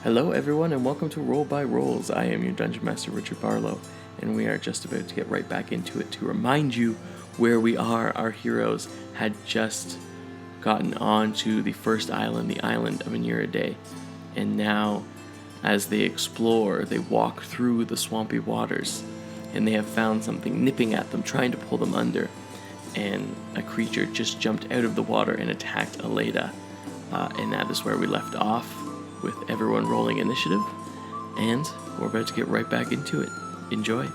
Hello everyone and welcome to Roll by Rolls. I am your Dungeon Master Richard Barlow, and we are just about to get right back into it to remind you where we are. Our heroes had just gotten onto the first island, the island of Anuradae, and now as they explore, they walk through the swampy waters, and they have found something nipping at them, trying to pull them under, and a creature just jumped out of the water and attacked Aleda, and that is where we left off, with everyone rolling initiative, and we're about to get right back into it. Enjoy.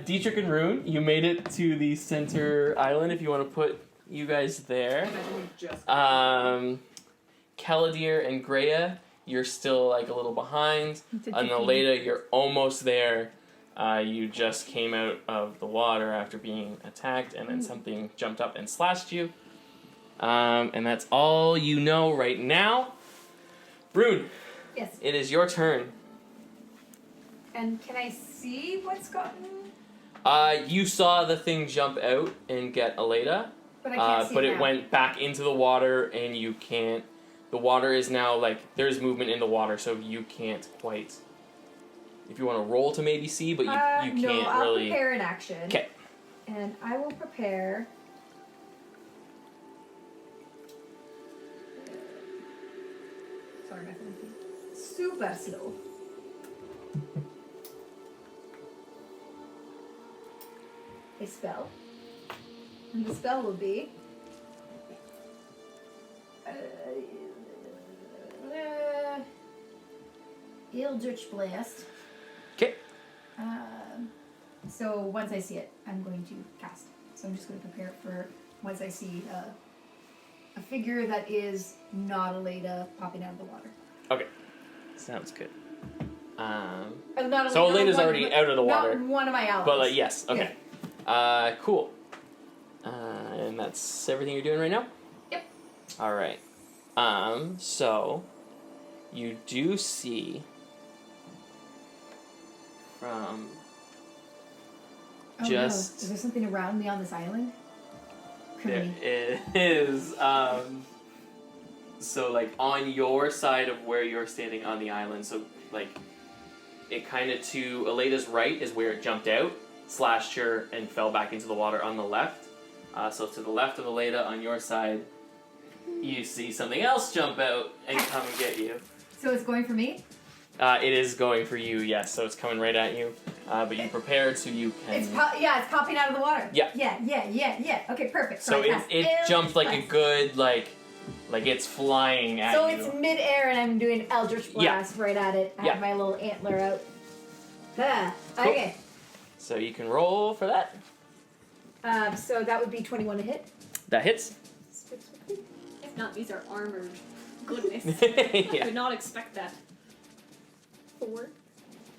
Dietrich and Rune, you made it to the center island if you want to put you guys there. Caladir and Greya, you're still like a little behind. And Aleda, you're almost there. You just came out of the water after being attacked, and then something jumped up and slashed you. And that's all you know right now. Rune. Yes. It is your turn. And can I see what's gotten? You saw the thing jump out and get Aleda. But I can't see but it it now. went back into the water, and you can't. The water is now, like, there's movement in the water, so you can't quite. If you want to roll to maybe see, but you can't no, I'll really. prepare an action. Okay. And I will prepare. Sorry, my phone is super slow. A spell. And the spell will be. Eldritch Blast. Okay. So once I see it, I'm going to cast. So I'm just going to prepare for once I see a figure that is not Aleda popping out of the water. Okay. Sounds good. Not So Aleda, Aleda's one- already out of the water. Not one of my allies. But, yes, okay. Cool. And that's everything you're doing right now? Yep. Alright. So, you do see from Oh, just... no. Is there something around me on this island? There Criminy. is, so, like, on your side of where you're standing on the island, so, like, it kind of to Aleda's right is where it jumped out, slashed her, and fell back into the water on the left. So to the left of Aleda, on your side, you see something else jump out and come and get you. So it's going for me? It is going for you, yes, so it's coming right at you. But you prepared so you can... It's popping out of the water. Yeah. Yeah. Okay, perfect. So it jumped like a good, like it's flying at you. So it's mid-air and I'm doing Eldritch Blast right at it. I have my little antler out. Cool. Okay. So you can roll for that. So that would be 21 to hit. That hits. If not, these are armored. Goodness. Yeah. I did not expect that. 4.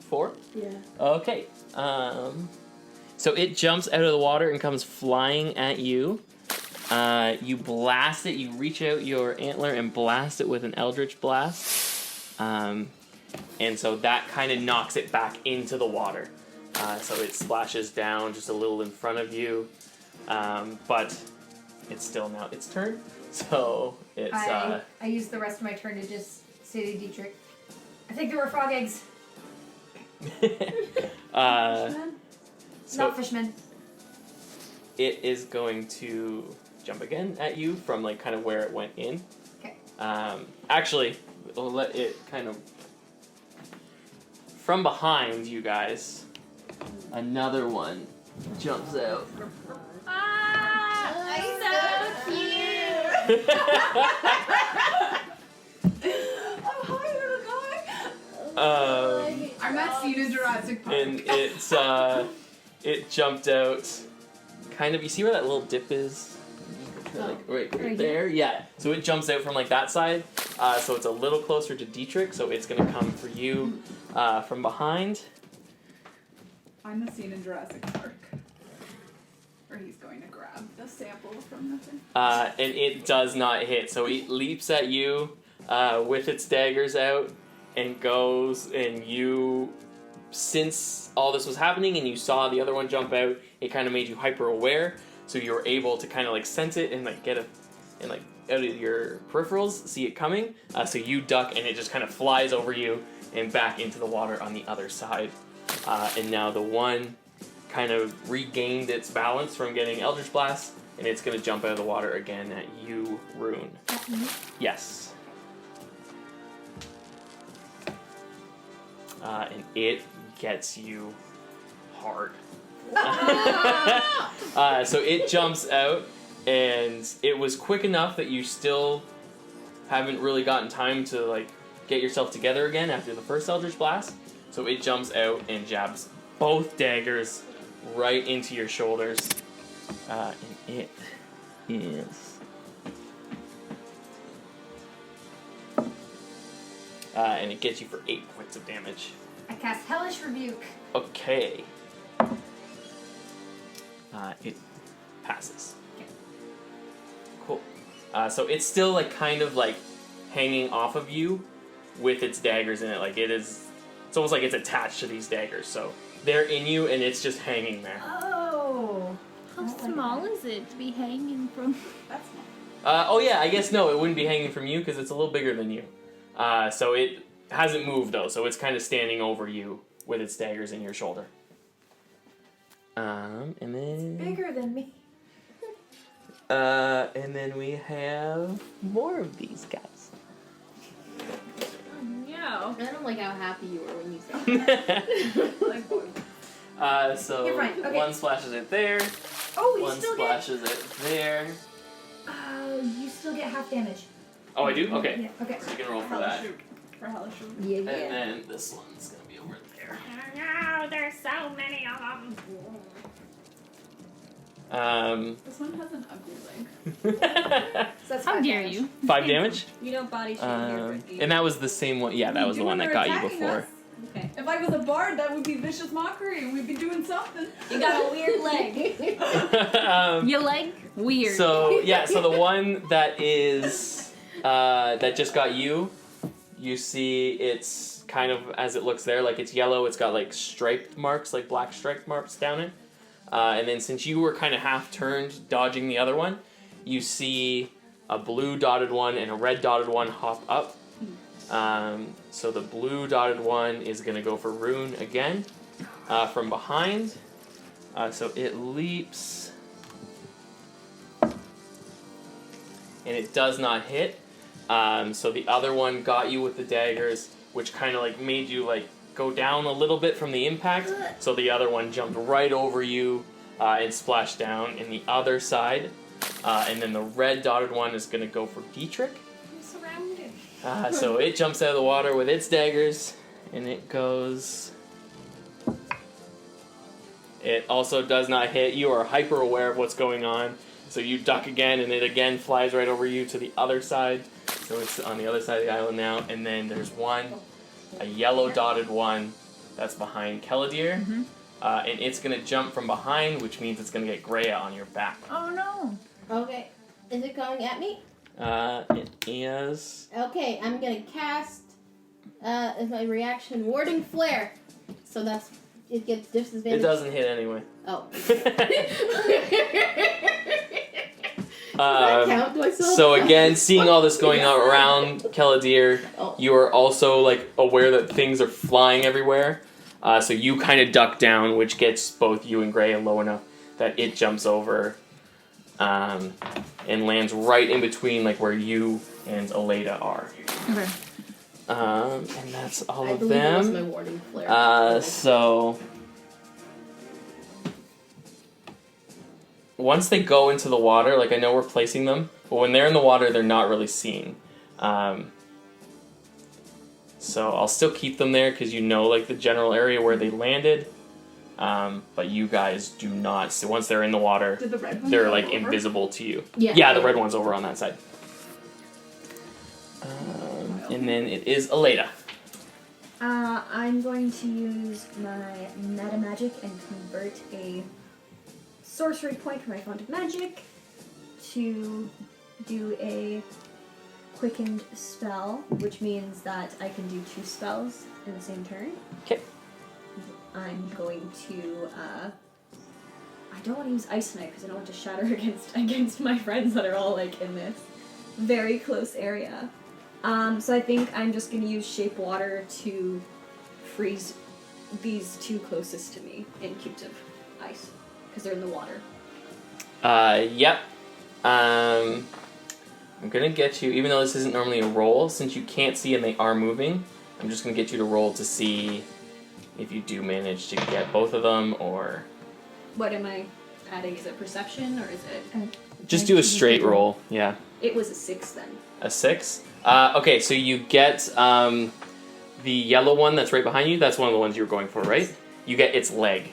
4? Yeah. Okay. So it jumps out of the water and comes flying at you. You blast it. You reach out your antler and blast it with an Eldritch Blast. And so that kind of knocks it back into the water. So it splashes down just a little in front of you. But it's still now its turn. So it's... I used the rest of my turn to just say to Dietrich, I think there were frog eggs. Fishmen? So Not fishmen. it is going to jump again at you from like kind of where it went in. Okay. Actually, we'll let it kind of... From behind you guys, another one jumps out. Ah! So cute! Oh, hi, little guy. I'm not seen in Jurassic Park. And it's it jumped out kind of, you see where that little dip is? Like right there? Yeah. So it jumps out from like that side. So it's a little closer to Dietrich, so it's gonna come for you from behind. I'm the scene in Jurassic Park where he's going to grab the sample from the thing. And it does not hit, so it leaps at you with its daggers out and goes, and you since all this was happening and you saw the other one jump out, it kind of made you hyper aware, so you were able to kind of like sense it and like get it and like out of your peripherals, see it coming. So you duck and it just kind of flies over you and back into the water on the other side. And now the one kind of regained its balance from getting Eldritch Blast, and it's going to jump out of the water again at you, Rune. At me? Yes. And it gets you hard. So it jumps out, and it was quick enough that you still haven't really gotten time to like get yourself together again after the first Eldritch Blast. So it jumps out and jabs both daggers right into your shoulders. And it is... and it gets you for 8 points of damage. I cast Hellish Rebuke. Okay. It passes. Okay. Cool. So it's still like kind of like hanging off of you with its daggers in it. Like it's almost like it's attached to these daggers. So they're in you and it's just hanging there. Oh. How small is it to be hanging from? That's not. Oh yeah, I guess no, it wouldn't be hanging from you because it's a little bigger than you. So it hasn't moved though, so it's kind of standing over you with its daggers in your shoulder. And then... Bigger than me. and then we have more of these guys. Yeah. I don't like how happy you were when you said that. Like boy. So You're fine, okay. one splashes it there, Oh, you one still get... splashes it there. You still get half damage. Oh, I do? Okay. Yeah, okay. So you can roll for Hellish that. Rebuke. For Hellish Rebuke. Yeah, And yeah. then this one's going to be over there. No, there's so many of them. This one has an ugly leg. So that's How 5 dare damage. you? 5 damage? You don't body shame here, Brittany. And that was the same one. Yeah, that was the one that got you before. Okay. If I was a bard, that would be vicious mockery, and we'd be doing something. You got a weird leg. Your leg? Weird. So yeah, so the one that is that just got you, you see it's kind of as it looks there, like it's yellow. It's got like striped marks, like black striped marks down it. And then since you were kind of half turned, dodging the other one, you see a blue dotted one and a red dotted one hop up. So the blue dotted one is going to go for Rune again from behind. So it leaps. And it does not hit. So the other one got you with the daggers, which kind of like made you like go down a little bit from the impact. So the other one jumped right over you and splashed down in the other side. And then the red dotted one is going to go for Dietrich. I'm surrounded. So it jumps out of the water with its daggers, and it goes... It also does not hit. You are hyper aware of what's going on, so you duck again, and it again flies right over you to the other side. So it's on the other side of the island now, and then there's one, a yellow dotted one, that's behind Keladir, and it's going to jump from behind, which means it's going to get Greya on your back. Oh no. Okay. Is it coming at me? It is... Okay, I'm gonna cast as my reaction Warding Flare. So that's it gets disadvantage. It doesn't hit anyway. Oh. Does that count? Do I still So have- again, seeing all this going on around Keladir, Oh. you are also like aware that things are flying everywhere. So you kind of duck down, which gets both you and Greya low enough that it jumps over and lands right in between like where you and Aleda are. Okay. And that's all I of believe it was my them. Warding Flare. So once they go into the water, like I know we're placing them, but when they're in the water, they're not really seen. So I'll still keep them there because you know like the general area where they landed. But you guys do not. So once they're in the water, Did the red one they're go like over? invisible to you. Yeah. The red one's over on that side. And then it is Aleda. I'm going to use my meta magic and convert a sorcery point from my font of magic to do a quickened spell, which means that I can do 2 spells in the same turn. Okay. I'm going to. I don't want to use Ice Knife because I don't want to shatter against my friends that are all like in this very close area. So I think I'm just going to use Shape Water to freeze these two closest to me in cubes of ice because they're in the water. Yep. I'm gonna get you, even though this isn't normally a roll, since you can't see and they are moving, I'm just gonna get you to roll to see if you do manage to get both of them, or... What am I adding? Is it perception, or is it... Just do a straight roll, yeah. It was a 6 then. A 6? Okay, so you get the yellow one that's right behind you. That's one of the ones you were going for, right? You get its leg,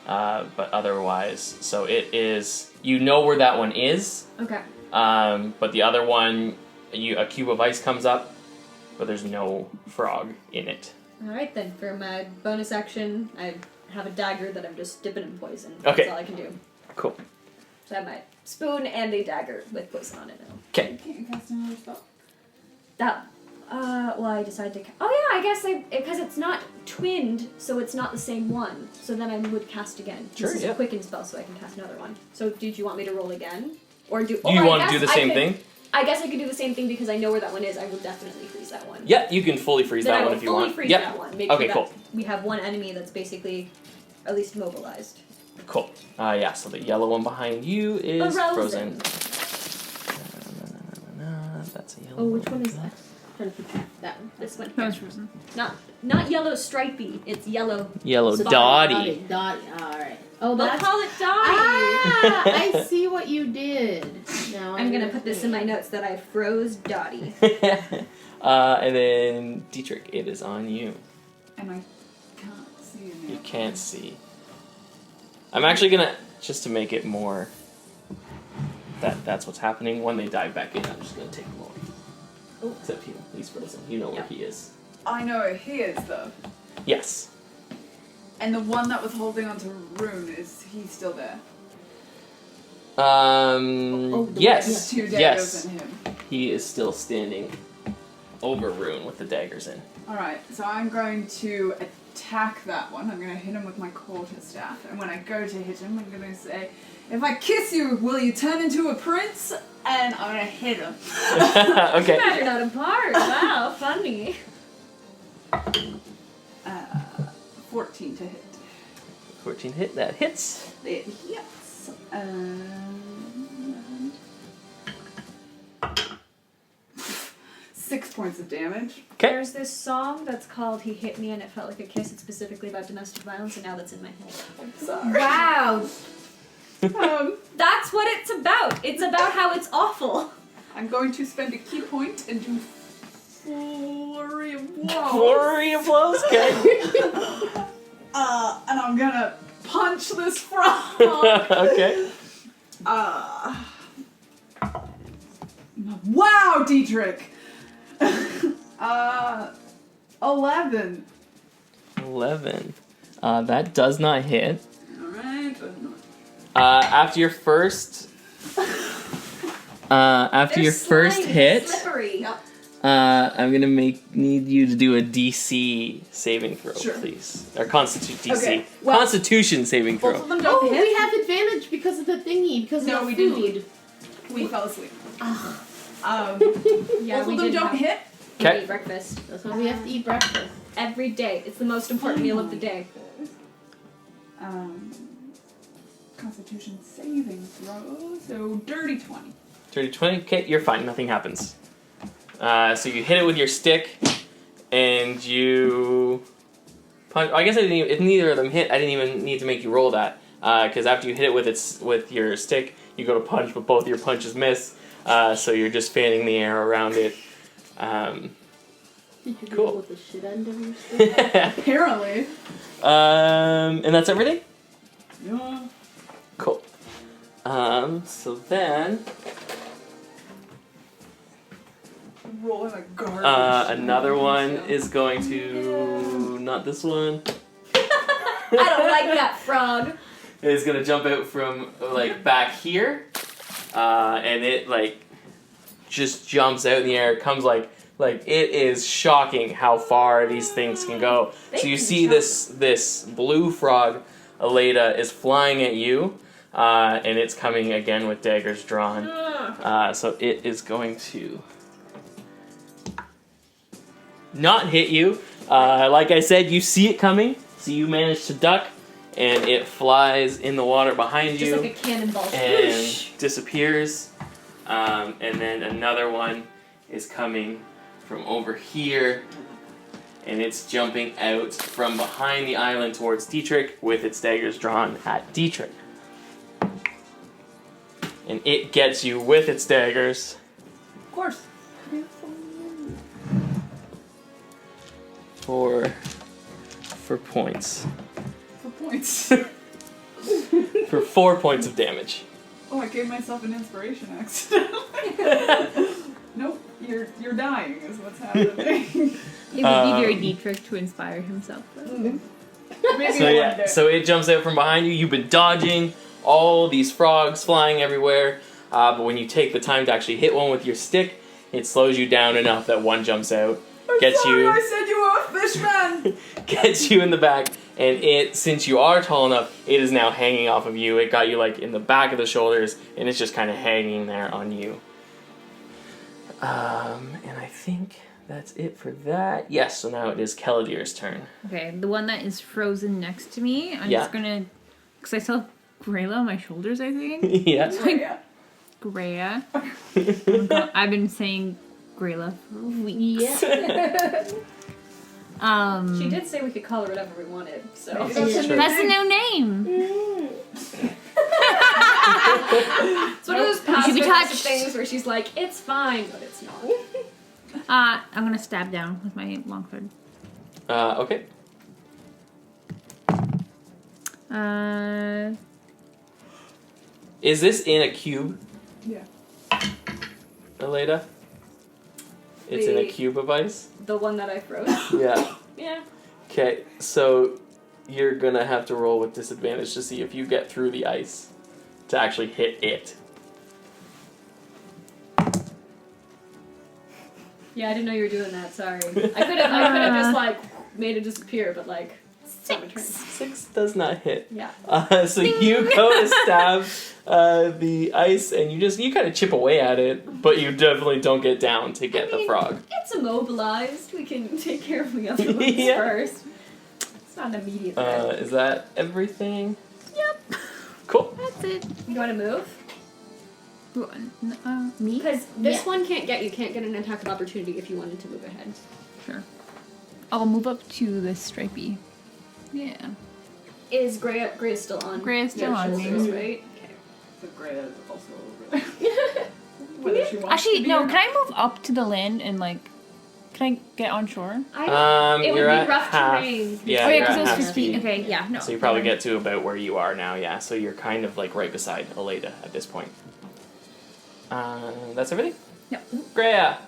but otherwise. So it is... You know where that one is. Okay. But the other one, a cube of ice comes up, but there's no frog in it. Alright then, for my bonus action, I have a dagger that I'm just dipping in poison. Okay. That's all I can do. Cool. So I have my spoon and a dagger with poison on it now. Okay. Can't you cast another spell? That, well, I decided to... Oh yeah, I guess because it's not twinned, so it's not the same one. So then I would cast again. Sure, This is yeah. a quicken spell, so I can cast another one. So did you want me to roll again? Or do... Do you want to do the same thing? I guess I could do the same thing because I know where that one is. I will definitely freeze that one. Yeah, you can fully freeze Then that I one will if you fully want. freeze Yep. that one. Make Okay, sure cool. that we have one enemy that's basically at least mobilized. Cool. Yeah, so the yellow one behind you is Frozen. That's a yellow Oh, which one is that? I'm trying to figure that one. This one. That was frozen. Not yellow stripey. It's yellow. Yellow So- Dottie. Dottie. Alright. Oh, They'll that's... call it Dottie. Ah! I see what you did. Now I'm gonna put this in my notes that I froze Dottie. And then, Dietrich, it is on you. And I can't see any. You can't see. I'm actually gonna, just to make it more that's what's happening, when they dive back in, I'm just gonna take them away. Oh. Except you, he's frozen. You know where Yeah. he is. I know where he is though. Yes. And the one that was holding onto Rune, is he still there? Yes. There's two daggers Yes. in him. He is still standing over Rune with the daggers in. Alright, so I'm going to attack that one. I'm going to hit him with my quarterstaff. And when I go to hit him, I'm going to say, if I kiss you, will you turn into a prince? And I'm going to hit him. Okay. Better not apart. Wow, funny. 14 to hit. 14 hit, that hits. It hits. And 6 points of damage. Okay. There's this song that's called He Hit Me and It Felt Like a Kiss. It's specifically about domestic violence, and now that's in my head. I'm sorry. Wow. Um, That's what it's about. It's about how it's awful. I'm going to spend a key point and do Flurry of Blows. Flurry of blows, okay. And I'm gonna punch this frog. Okay. Wow, Dietrich. 11. 11. That does not hit. Alright. After your first... They're first slimy, hit, slippery. Yep. I'm gonna need you to do a DC saving throw, Sure. please. Or DC. Okay, well, Constitution saving Both throw. of them don't Oh, hit. we have advantage because of the thingy, because No, of we the didn't. food. We fell asleep. Yeah, Both we of them did don't have- hit. We Okay. eat breakfast That's why we have to eat breakfast. every day. It's the most important meal of the day. Constitution saving throw. So dirty 20. 30-20. Okay, you're fine. Nothing happens. So you hit it with your stick, and you punch. I guess I didn't. If neither of them hit, I didn't even need to make you roll that. Because after you hit it with your stick, you go to punch, but both your punches miss. So you're just fanning the air around it. Did you Cool. roll with the shit end of your stick? Apparently. And that's everything? Yeah. Cool. So then, Rolling a garbage. another one is going to, not this one, I don't like that frog. is going to jump out from, like, back here, and it, like, just jumps out in the air, comes, like Like, it is shocking how far these things can go. So you see this blue frog, Aleda, is flying at you, and it's coming again with daggers drawn. So it is going to not hit you. Like I said, you see it coming, so you manage to duck, and it flies in the water behind you. Just like a cannonball. And disappears. And then another one is coming from over here, and it's jumping out from behind the island towards Dietrich with its daggers drawn at Dietrich. And it gets you with its daggers. Of course. For points. For points. For 4 points of damage. Oh, I gave myself an inspiration accidentally. Nope, you're dying is what's happening. It would be very Dietrich to inspire himself, though. Maybe So one yeah, day. so it jumps out from behind you. You've been dodging all these frogs flying everywhere, but when you take the time to actually hit one with your stick, it slows you down enough that one jumps out, gets Sorry, you, I said you were a fishman. gets you in the back, and it, since you are tall enough, it is now hanging off of you. It got you like in the back of the shoulders, and it's just kind of hanging there on you. And I think that's it for that. Yes, so now it is Keladir's turn. Okay, the one that is frozen next to me, I'm Yeah. just gonna... Because I still have Grayla on my shoulders, I think. Yeah. Yeah. Greya. I've been saying Grayla for weeks. Yeah. She did say we could call her whatever we wanted, so. Maybe That's that's true. That's a new name. It's one of those You should be passive touched. things where she's like, it's fine, but it's not. I'm gonna stab down with my long sword. Okay. Is this in a cube, Yeah. Aleda? It's in a The- cube of ice? The one that I froze. Yeah. Yeah. Okay, so you're gonna have to roll with disadvantage to see if you get through the ice to actually hit it. Yeah, I didn't know you were doing that. Sorry. I could have just like made it disappear, but like. it's not my turn. 6 does not hit. Yeah. So you go to stab the ice, and you kind of chip away at it, but you definitely don't get down to get the mean, frog. It's immobilized. We can take care of the other ones Yeah. first. It's not an immediate threat. Is that everything? Yep. Cool. That's it. You want to move? Me? Because this Yeah. one can't get an attack of opportunity if you wanted to move ahead. Sure. I'll move up to the stripey. Yeah. Is Gray still on? Gray is still your on me. shoulders, right? Okay. So Greta is also over there. Whether she wants Actually, to be no, or can I move up to the land and, like, can I get on shore? It would You're be at rough half. terrain. Yeah, oh, yeah, you're because at it was half 50 feet. speed. Okay, yeah, no. So you probably get to about where you are now, yeah. So you're kind of like right beside Aleda at this point. That's everything? Yep. Greya.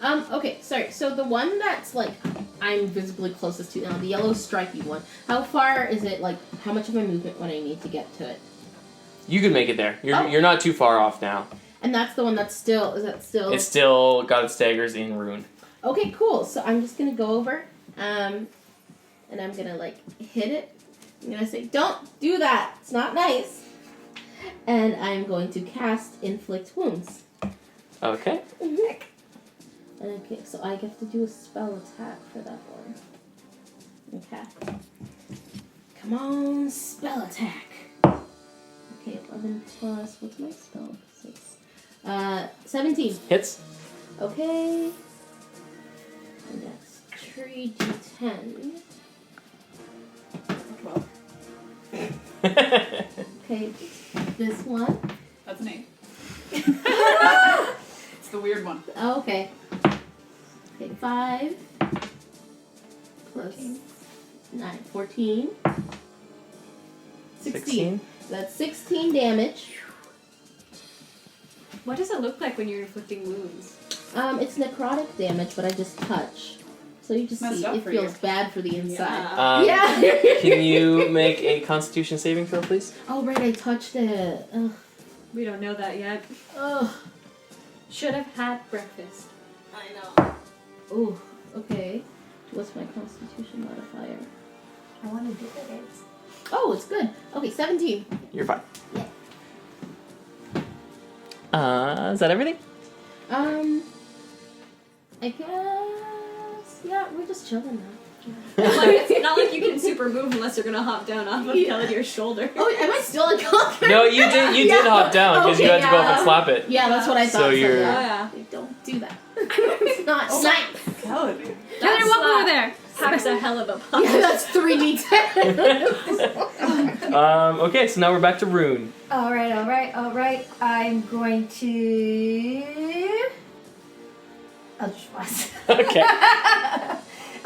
Okay, sorry. So the one that's like I'm visibly closest to now, the yellow stripy one. How far is it? Like, how much of my movement would I need to get to it? You can make it there. You're Oh. you're not too far off now. And that's the one that's still. Is that still? It's still got its daggers in rune. Okay, cool. So I'm just gonna go over, and I'm gonna like hit it. I'm gonna say, "Don't do that. It's not nice." And I'm going to cast inflict wounds. Okay. Okay, so I get to do a spell attack for that one. Okay. Come on, spell attack. Okay, 11 plus, what's my spell? 17. Hits. Okay. And that's 3d10. 12. Okay, this one. That's an 8. It's the weird one. Oh, okay. Okay, 5 plus 9, 14. 16. That's 16 damage. What does it look like when you're inflicting wounds? It's necrotic damage, but I just touch. So you just Messed see up it for feels you. bad for the inside. Yeah. Yeah. Can you make a Constitution saving throw, please? Oh, right, I touched it. Ugh. We don't know that yet. Ugh. Should have had breakfast. I know. Ooh, okay. What's my constitution modifier? I want to do it. Oh, it's good. Okay, 17. You're fine. Yeah. Is that everything? I guess. Yeah, we're just chilling now. Like, it's not like you can super move unless you're gonna hop down off of Caladir's shoulder. Oh, am I still unconscious? No, you did. You did hop down because you had to go up and slap it. Yeah, that's what I thought. So you're- Oh yeah. Don't do that. It's not nice. Caladir. Heather, welcome over there. Packs a hell of a punch. Yeah, that's 3d10. Okay, so now we're back to Rune. Alright. I'm going to. Eldritch Blast. Okay.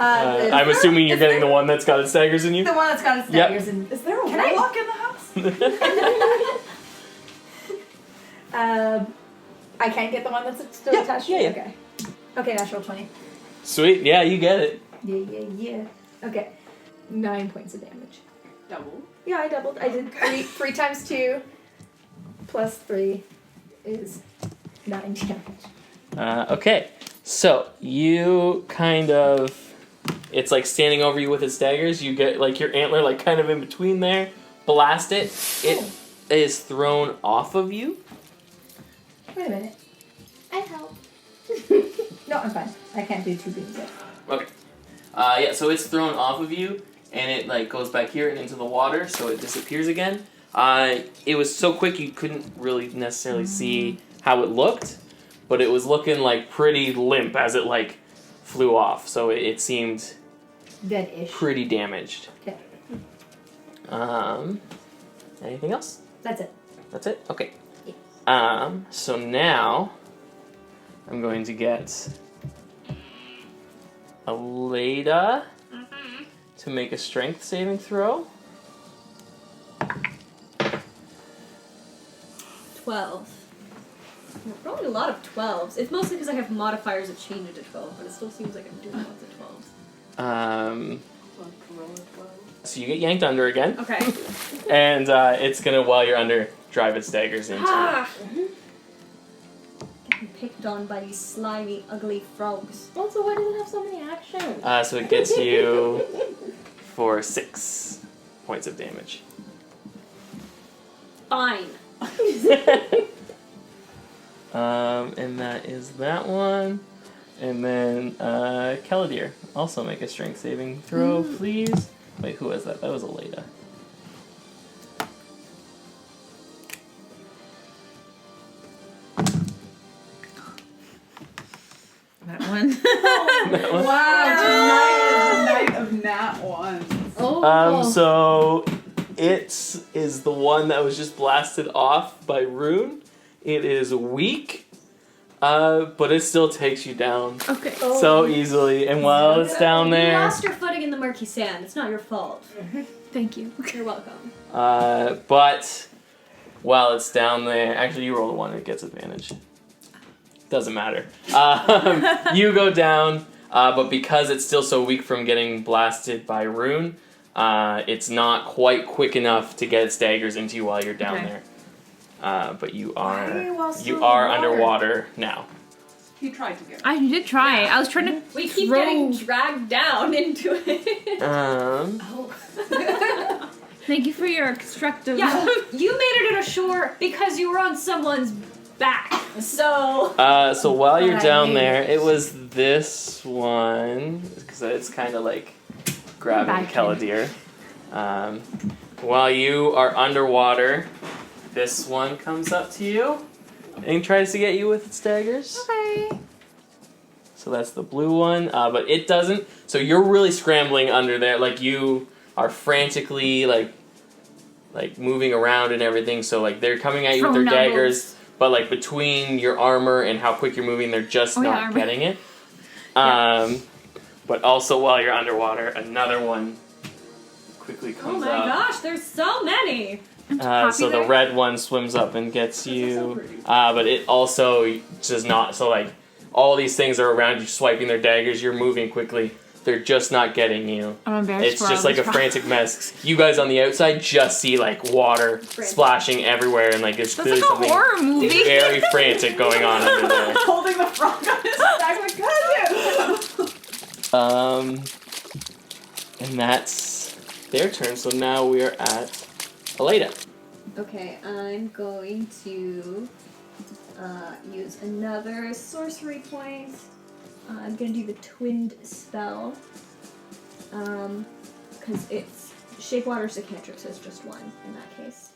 I'm assuming you're getting the one that's got its daggers in you. The one that's got its Yep. daggers in. Is there a Can I- warlock in the house? I can't get the one that's still attached to yeah, me? yeah. Okay. Okay, natural 20. Sweet. Yeah, you get it. Yeah. Okay. 9 points of damage. Double. Yeah, I doubled. I did 3 times 2 plus 3 is 9 damage. Okay, so you kind of, it's like standing over you with its daggers. You get like your antler like kind of in between there. Blast it. It is thrown off of you. Wait a minute. I help. No, I'm fine. I can't do 2 beams yet. Okay. Yeah, so it's thrown off of you, and it like goes back here and into the water, so it disappears again. It was so quick you couldn't really necessarily see how it looked, but it was looking like pretty limp as it like flew off, so it seemed Dead-ish. pretty damaged. Okay. Anything else? That's it. That's it? Okay. Yeah. So now I'm going to get Aleda to make a strength saving throw. 12. I'm rolling a lot of 12s. It's mostly because I have modifiers that change it to 12, but it still seems like I'm doing lots of 12s. So you get yanked under again, Okay. and it's gonna, while you're under, drive its daggers into you. Ah! Getting picked on by these slimy, ugly frogs. Also, why does it have so many actions? So it gets you for 6 points of damage. Fine. And that is that one. And then Caladir, also make a strength saving throw, please. Wait, who was that? That was Aleda. That one. That one. Wow, tonight is the night of nat ones. Oh. So it is the one that was just blasted off by Rune. It is weak, but it still takes you down Okay. so easily. And while it's down You there, lost your footing in the murky sand. It's not your fault. Thank you. You're welcome. but while it's down there, actually you roll the one, it gets advantage. Doesn't matter. You go down, but because it's still so weak from getting blasted by Rune, it's not quite quick enough to get its daggers into you while you're down Okay. there. But you are still in are the water? underwater now. He tried to get I did try. I was trying to. We keep throw- getting dragged down into it. Thank you for your constructive. Yeah, you made it ashore because you were on someone's back. So. So while you're But I down made there, it. it was this one because it's kind of like grabbing Back in. Caladir. While you are underwater, this one comes up to you and tries to get you with its daggers. Okay. So that's the blue one, but it doesn't. So you're really scrambling under there, like you are frantically like moving around and everything. So like they're coming at you with their Throwing daggers, but like between your armor and how quick you're moving, they're just Oh, yeah, not armor. getting it. But also while you're underwater, another one quickly Oh comes my up. gosh, there's so many. So the red one swims up and gets you, but it also does not. So like all these things are around you, swiping their daggers. You're moving quickly. They're just not getting you. I'm embarrassed. It's for just all like a this frantic mess. You guys on the outside just see like water splashing everywhere, and like there's That's clearly like a something horror movie. very frantic going on under there. holding the frog on his back like, God, And that's their turn. So now we are at Aleda. Okay, I'm going to use another sorcery point. I'm going to do the twinned spell. Because it's shape water, so cantrip, so it's just one in that case.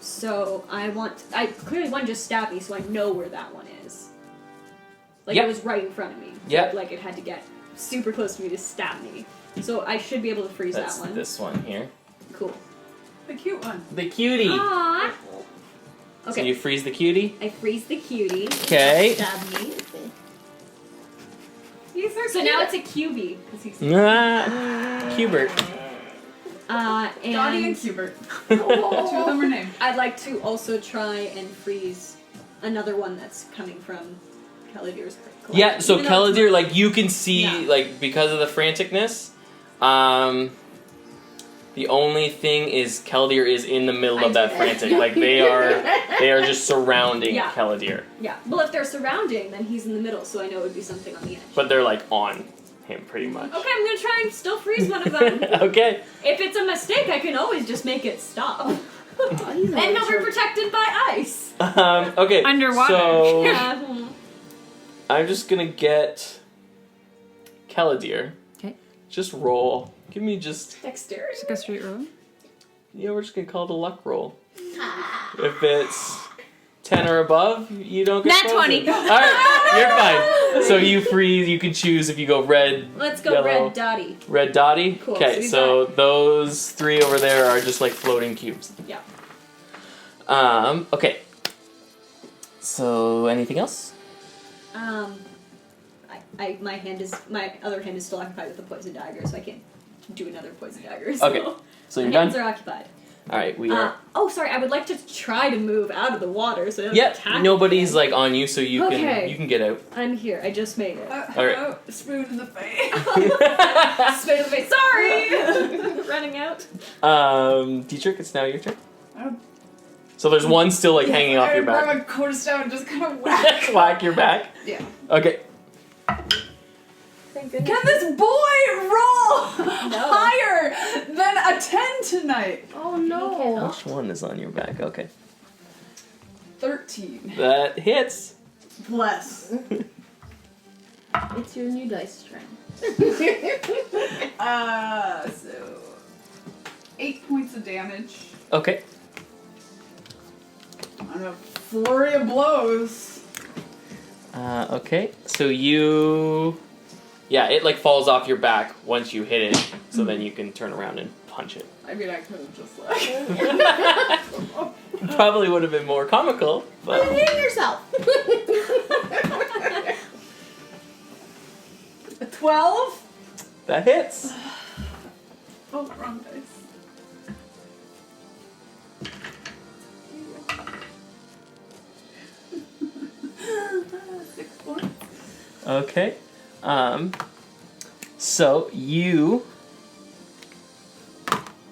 So I clearly want to just stab me so I know where that one is. Like Yep. it was right in front of me. Yep. Like it had to get super close to me to stab me. So I should be able to freeze That's that one. this one here. Cool. The cute one. The cutie. Aww. So Okay. you freeze the cutie. I freeze the cutie. Okay. Stab me. He's so So cute. now it's a QB. 'Cause he's Hubert. and Dottie and Hubert. Two of them are named. I'd like to also try and freeze another one that's coming from Caladir's collection. Yeah, so Even though it's Caladir, like, you can see, Yeah. like, because of the franticness, the only thing is Caladir is in the middle of that frantic. Like, they are just surrounding Yeah. Caladir. Yeah. Well, if they're surrounding, then he's in the middle, so I know it would be something on the edge. But they're, like, on him, pretty much. Okay, I'm gonna try and still freeze one of them. Okay. If it's a mistake, I can always just make it stop. He's And he'll be protected by ice. Okay. Underwater. So, Yeah. I'm just gonna get Caladir. Okay. Just roll. Give me just, Dexterity. Just go straight roll. we're just gonna call it a luck roll. If it's 10 or above, you don't get Nat frozen. 20. Alright, you're fine. So you freeze, you can choose if you go red, Let's go Yellow. red dotty. red dotty. Cool, Okay, so so we those three over there are just like floating cubes. Yeah. Okay. So anything else? My other hand is still occupied with the poison dagger, so I can't do another poison dagger. Okay, So so my you're hands done? are occupied. Alright, we are. Oh, sorry. I would like to try to move out of the water so I don't Yep, attack nobody's again. like on you, so you Okay. can get out. I'm here. I just made it. Alright. Spoon in the face. Spit in the face. Sorry. Running out. Dietrich, it's now your turn. Oh. So there's one still like hanging off I your grab back. my quarterstaff and just kind of whack. Whack your back. Yeah. Okay. Thank goodness. Can this boy roll higher than a 10 tonight? Oh no. Which one is on your back? Okay. 13. That hits. Bless. It's your new dice strength. So 8 points of damage Okay. on a flurry of blows. Okay. So you. Yeah, it like falls off your back once you hit it, so then you can turn around and punch it. I mean, I could have just like. Probably would have been more comical, but. Hit yourself. 12? That hits. Oh, wrong dice. Six points. Okay. So you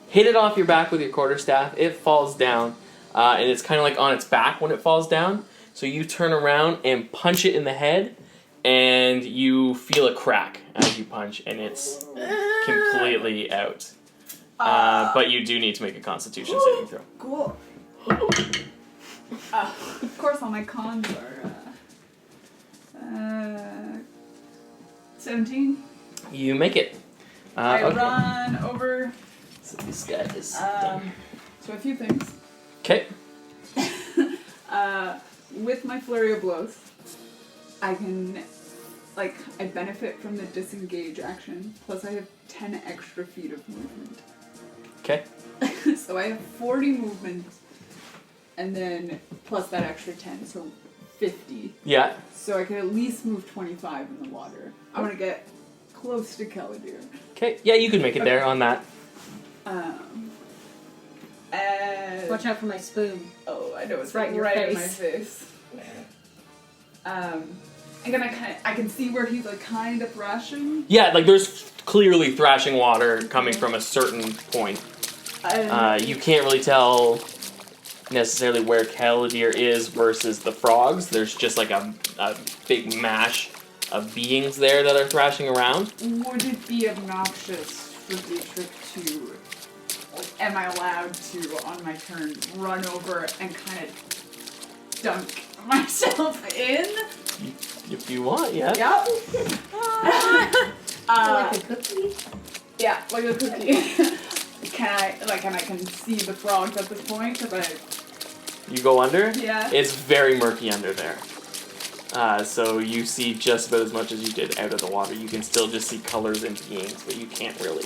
hit it off your back with your quarterstaff. It falls down, and it's kind of like on its back when it falls down. So you turn around and punch it in the head, and you feel a crack as you punch, and it's completely out. But you do need to make a Constitution saving throw. Cool. Of course, all my cons are 17. You make it. I Okay. run over. So this guy is. So a few things. Okay. With my flurry of blows, I can, I benefit from the disengage action. Plus, I have 10 extra feet of movement. Okay. So I have 40 movement, and then plus that extra 10, so 50. Yeah. So I can at least move 25 in the water. I want to get close to Caladir. Okay. Yeah, you can make it there on that. And Watch out for my spoon. oh, I know it's Right in your in my face. face. And then I can see where he's kind of thrashing. Yeah, like there's clearly thrashing water coming from a certain point. You can't really tell necessarily where Caladir is versus the frogs. There's just like a big mash beings there that are thrashing around. Would it be obnoxious for Dietrich to, am I allowed to, on my turn, run over and kind of dunk myself in? If you want, yeah. Yep. Like a cookie? Yeah, like a cookie. Can I can see the frogs at this point? You go under? Yeah. It's very murky under there. So you see just about as much as you did out of the water. You can still just see colors and beings, but you can't really.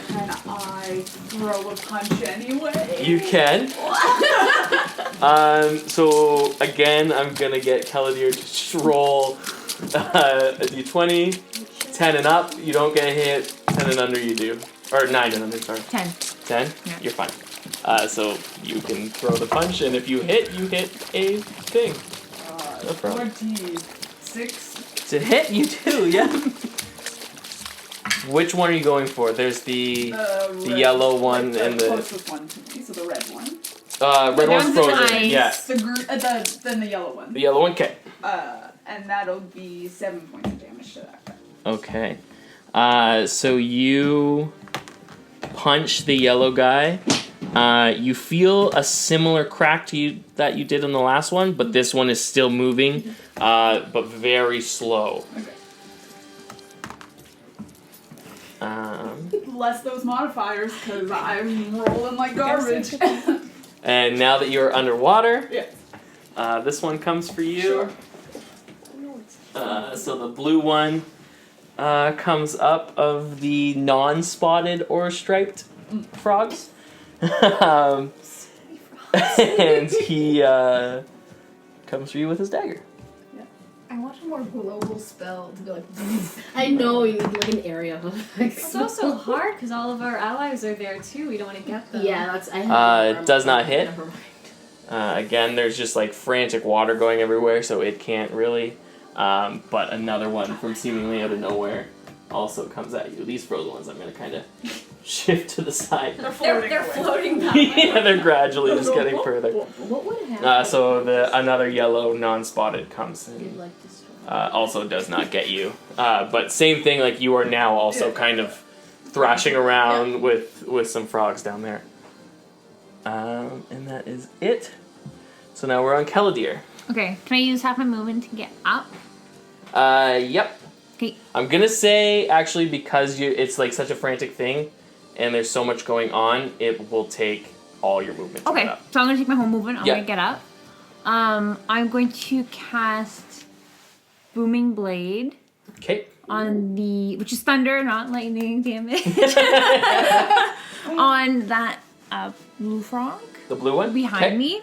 Can I throw a punch anyway? You can. So again, I'm gonna get Caladir to roll a d20, 10 and up. You don't get hit. 10 and under, you do. Or 9 and under, sorry. 10. 10? Yeah. You're fine. So you can throw the punch, and if you hit a thing. No problem. 26. To hit, you do, yeah. Which one are you going for? There's the red, yellow one like and the the closest one to me, so the red one. red one's one's frozen. ice. Yeah, Then the yellow one. the yellow one. Okay. And that'll be 7 points of damage to that guy. Okay. So you punch the yellow guy. You feel a similar crack to you that you did in the last one, but this one is still moving, but very slow. Okay. Um, Less those modifiers, because I'm rolling like garbage. and now that you're underwater, Yes. this one comes for you. Sure. So the blue one comes up of the non-spotted or striped frogs. And he comes for you with his dagger. I want a more global spell to go like. I know, you need like an area of effects. It's also hard because all of our allies are there too. We don't want to get them. Yeah, that's. I have It does not hit. Never mind. Again, there's just like frantic water going everywhere, so it can't really. But another one from seemingly out of nowhere also comes at you. These frozen ones I'm going to kind of shift to the side. They're away. floating that way. Yeah, they're gradually just getting further. What would happen? So another yellow non-spotted comes You'd and like destroy. also does not get you. But same thing, like you are now also kind of thrashing around with some frogs down there. And that is it. So now we're on Caladir. Okay, can I use half my movement to get up? Yep. Okay. I'm gonna say actually because it's like such a frantic thing, and there's so much going on, it will take all your movement. To Okay, get up. so I'm gonna take my whole movement. I'm Yeah. gonna get up. I'm going to cast Booming Blade Okay. on which is thunder, not lightning damage. On that blue frog The blue one behind Okay. me,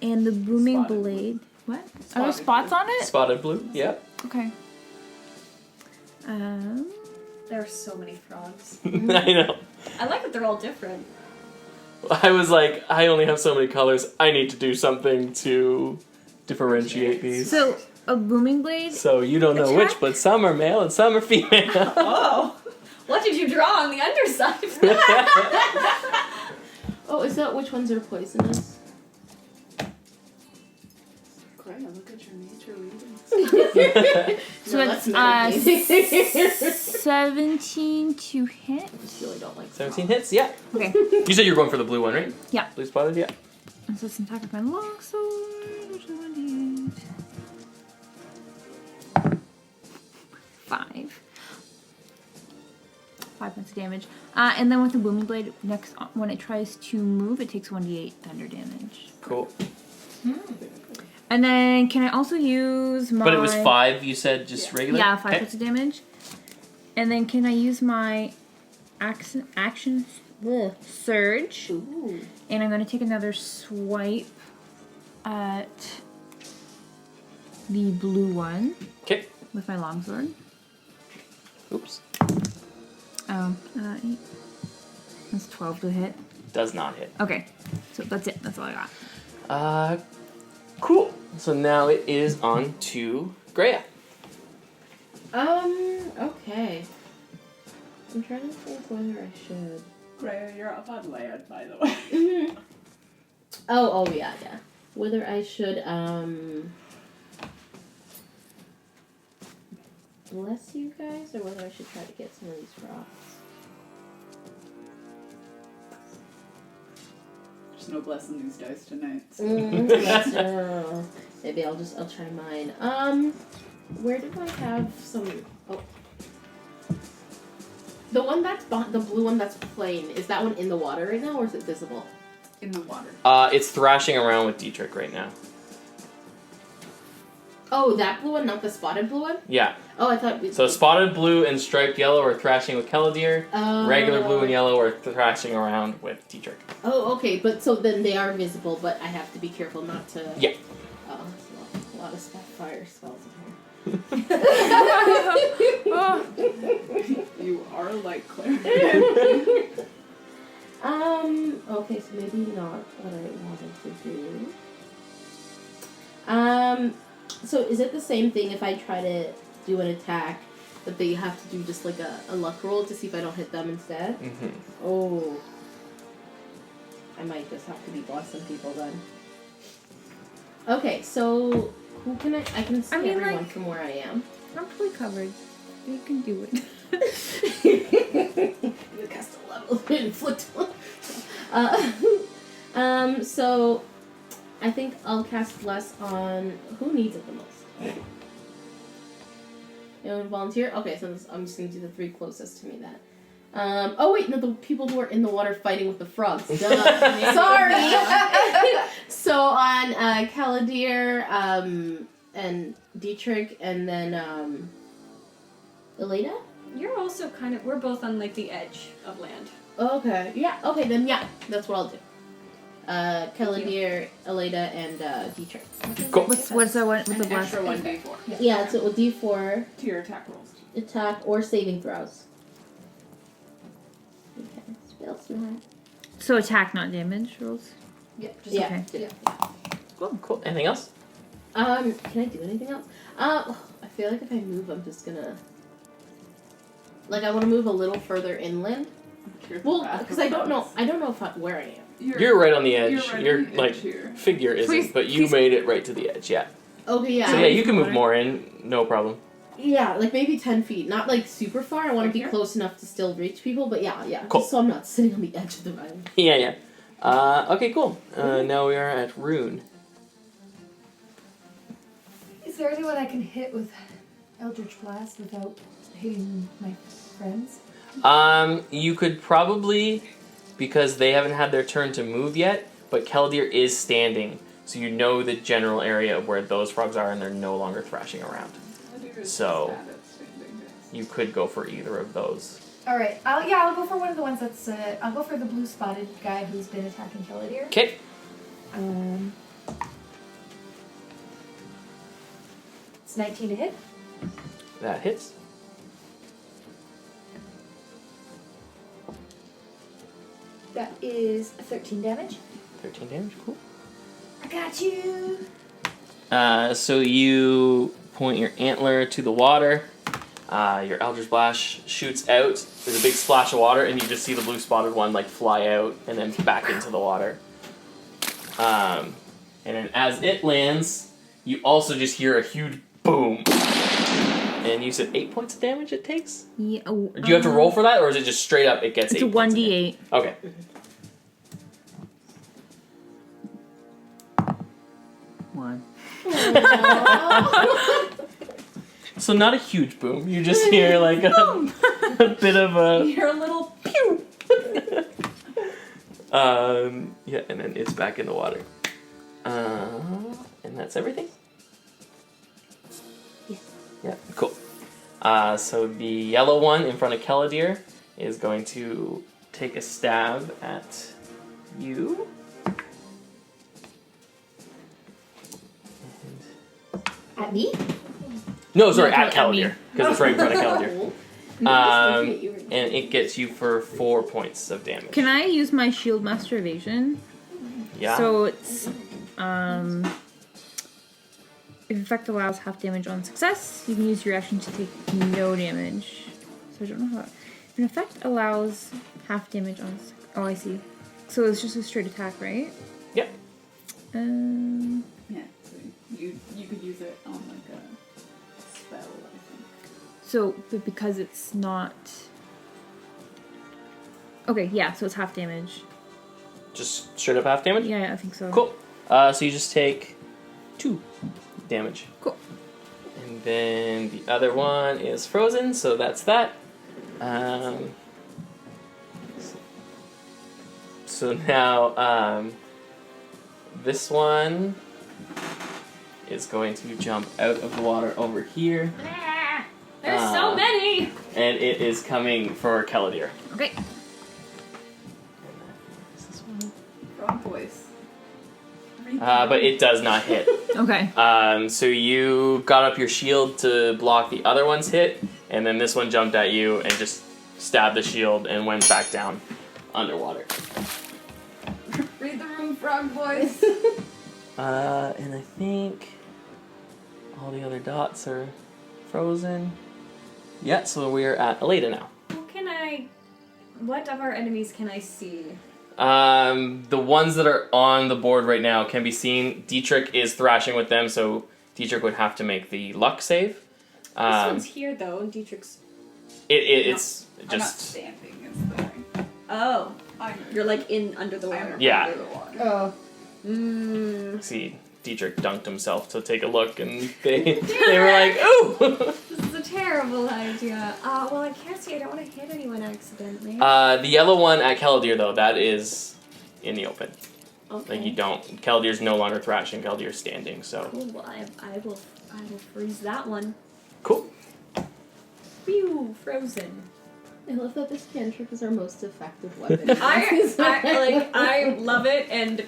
and the Booming Spotted Blade. What? Are there Spotted spots on it? Spotted blue. Yep. Okay. There are so many frogs. I know. I like that they're all different. I was like, I only have so many colors. I need to do something to differentiate these. So a Booming Blade. So you don't know which, Attack? but some are male and some are female. Oh, what did you draw on the underside? Oh, is that which ones are poisonous? Great, look at your nature readings. So No, it's that's metagaming. 17 to hit. I really don't like 17 hits, yeah. Okay. You said you're going for the blue one, right? Yeah. Blue spotted, yeah. And so it's an attack with my longsword, which is 1d8. 5. 5 points of damage. And then with the Booming Blade, next when it tries to move, it takes 1d8 thunder damage. Cool. And then can I also use my... But it was 5, you said, just regular? Yeah, 5 Okay. points of damage. And then can I use my action surge? Ooh. And I'm going to take another swipe at the blue one Okay. with my longsword. Oops. 8. That's 12 to hit. Does not hit. Okay, so that's it. That's all I got. Cool. So now it is on to Greya. Okay. I'm trying to think whether I should. Great, you're up on land, by the way. Mm-hmm. Oh, yeah. Whether I should, bless you guys or whether I should try to get some of these rocks. There's no blessing these dice tonight. So. Maybe I'll try mine. Where do I have some? Oh, the one that's the blue one that's plain. Is that one in the water right now, or is it visible? In the water. It's thrashing around with Dietrich right now. Oh, that blue one, not the spotted blue one? Yeah. Oh, I thought... So spotted blue and striped yellow are thrashing with Kellidir. Regular blue and yellow are thrashing around with Dietrich. Oh, okay, but so then they are visible, but I have to be careful not to... Yeah. Oh, that's a lot of fire spells in You are like Claire. Okay, so maybe not what I wanted to do. So is it the same thing if I try to do an attack that they have to do just like a luck roll to see if I don't hit them instead? Mm-hmm. Oh. I might just have to be blessing people then. Okay, so who can I can see everyone from where I am. I'm fully covered. You can do it. You cast a level inflict one. So I think I'll cast bless on who needs it the most. Anyone volunteer? Okay, so I'm just gonna do the 3 closest to me then. Oh wait, no, the people who are in the water fighting with the frogs. Duh. Sorry. So on Kellidir, and Dietrich, and then Elena. You're also kind of. We're both on like the edge of land. Okay. Yeah. Okay. Then yeah, that's what I'll do. Kellidir, Elena, and Dietrich. Cool. What's the one with An the blast? extra 1d4 Yeah, so it will D4 to your attack rolls. attack or saving throws. Okay. Spell smart. So attack, not damage rolls. Yeah. Just Yeah. Okay. Yeah. Cool. Anything else? Can I do anything else? I feel like if I move, I'm just gonna. Like, I want to move a little further inland. Well, because I don't know where I am. You're right on the edge. You're right Your on the like edge here. figure isn't, Please- but you please- made it right to the edge. Yeah. Okay, yeah. So yeah, you can move more in, no problem. Yeah, like maybe 10 feet. Not like super far. I want to be here? close enough to still reach people, but yeah. Cool. Just so I'm not sitting on the edge of the island. Yeah. Okay, cool. Now we are at Rune. Is there anyone I can hit with Eldritch Blast without hitting my friends? You could probably, because they haven't had their turn to move yet, but Kellidir is standing, so you know the general area of where those frogs are, and they're no longer thrashing around. So, you could go for either of those. Alright, I'll go for one of the ones that's, I'll go for the blue spotted guy who's been attacking Kellidir. Okay. It's 19 to hit. That hits. That is 13 damage. 13 damage, cool. I got you! So you point your antler to the water. Your Eldritch Blast shoots out. There's a big splash of water, and you just see the blue spotted one like fly out and then back into the water. And then as it lands, you also just hear a huge boom. And you said 8 points of damage it takes? Yeah. Do you have to roll for that, or is it just straight up it gets It's 8 a points of 1d8. damage? Okay. One. So not a huge boom. You just hear like a bit of a... You're a little pew. Yeah, and then it's back in the water. And that's everything? Yeah, cool. So the yellow one in front of Kellidir is going to take a stab at you. At me? No, sorry, No, at at me. Kellidir, because it's right in front of Kellidir. You And it gets you for 4 points of damage. Can I use my shield master evasion? Yeah. So it's if effect allows half damage on success, you can use your action to take no damage. So I don't know how. If an effect allows half damage on. Oh, I see. So it's just a straight attack, right? Yep. Yeah, so you could use it on like a spell, I think. So, but because it's not. Okay, yeah, so it's half damage. Just straight up half damage? Yeah, I think so. Cool. So you just take 2 damage. Cool. And then the other one is frozen, so that's that. So now this one is going to jump out of the water over here. There's so many! And it is coming for Caladir. Okay. Frog voice. But it does not hit. Okay. So you got up your shield to block the other one's hit, and then this one jumped at you and just stabbed the shield and went back down underwater. Read the room, frog voice. And I think all the other dots are frozen. Yeah, so we're at Aleda now. What of our enemies can I see? The ones that are on the board right now can be seen. Dietrich is thrashing with them, so Dietrich would have to make the luck save. This one's here though, and Dietrich's. It's I'm not just standing, it's there. Oh, I'm you're like in under the water. Yeah. under the water. Oh. see Dietrich dunked himself to take a look, and they were like, "Ooh!" This is a terrible idea. Well, I can't see. I don't want to hit anyone accidentally. The yellow one at Caladir though, that is in the open. Okay. Like you don't. Caladir's no longer thrashing. Caladir's standing. So Cool. Well, I will freeze that one. cool. Phew, frozen. I love that this cantrip is our most effective weapon. I love it, and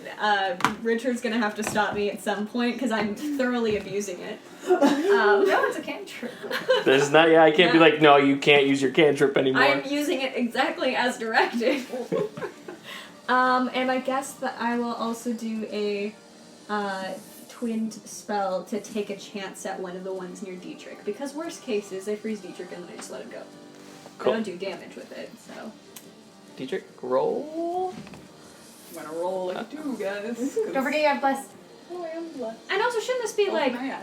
Richard's gonna have to stop me at some point because I'm thoroughly abusing it. No, it's a cantrip. There's not. Yeah, I can't be No. like, no, you can't use your cantrip anymore. I'm using it exactly as directed. And I guess that I will also do a twinned spell to take a chance at one of the ones near Dietrich. Because worst case is I freeze Dietrich and then I just let it go. Cool. I don't do damage with it, so. Dietrich, roll. I'm gonna roll like 2, guys. Don't forget you have bless. Oh, I am blessed. And also, shouldn't this be like Yeah,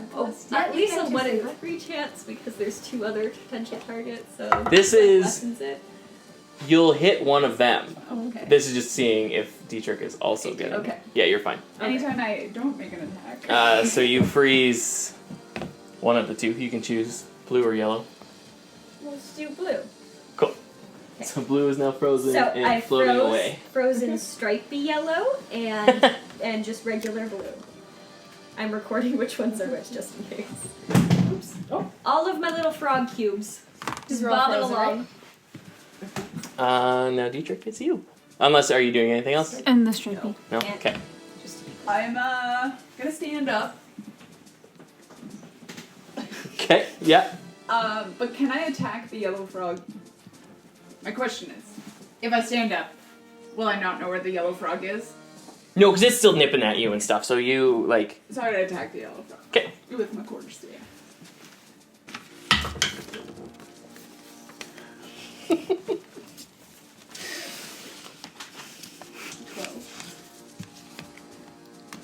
at least you a can 1 in do 3 chance because there's 2 other potential targets, so. This that is- lessens it. You'll hit one of them. Oh, okay. This is just seeing if Dietrich is also getting. Okay. Yeah, you're fine. Anytime I don't make an attack. So you freeze one of the 2. You can choose blue or yellow. Let's do blue. Cool. So blue is now frozen So and I floating away. frozen stripy yellow and and just regular blue. I'm recording which ones are which just in case. Oops. Oh. All of my little frog cubes. Just They're all bobbing frozen, along. Now Dietrich, it's you. Unless, are you doing anything else? And the stripey. No? Yeah. Okay. Just I'm gonna stand up. Okay, yeah. But can I attack the yellow frog? My question is, if I stand up, will I not know where the yellow frog is? No, because it's still nipping at you and stuff, so you, like... So I'm gonna attack the yellow frog. Okay. With my quarterstaff.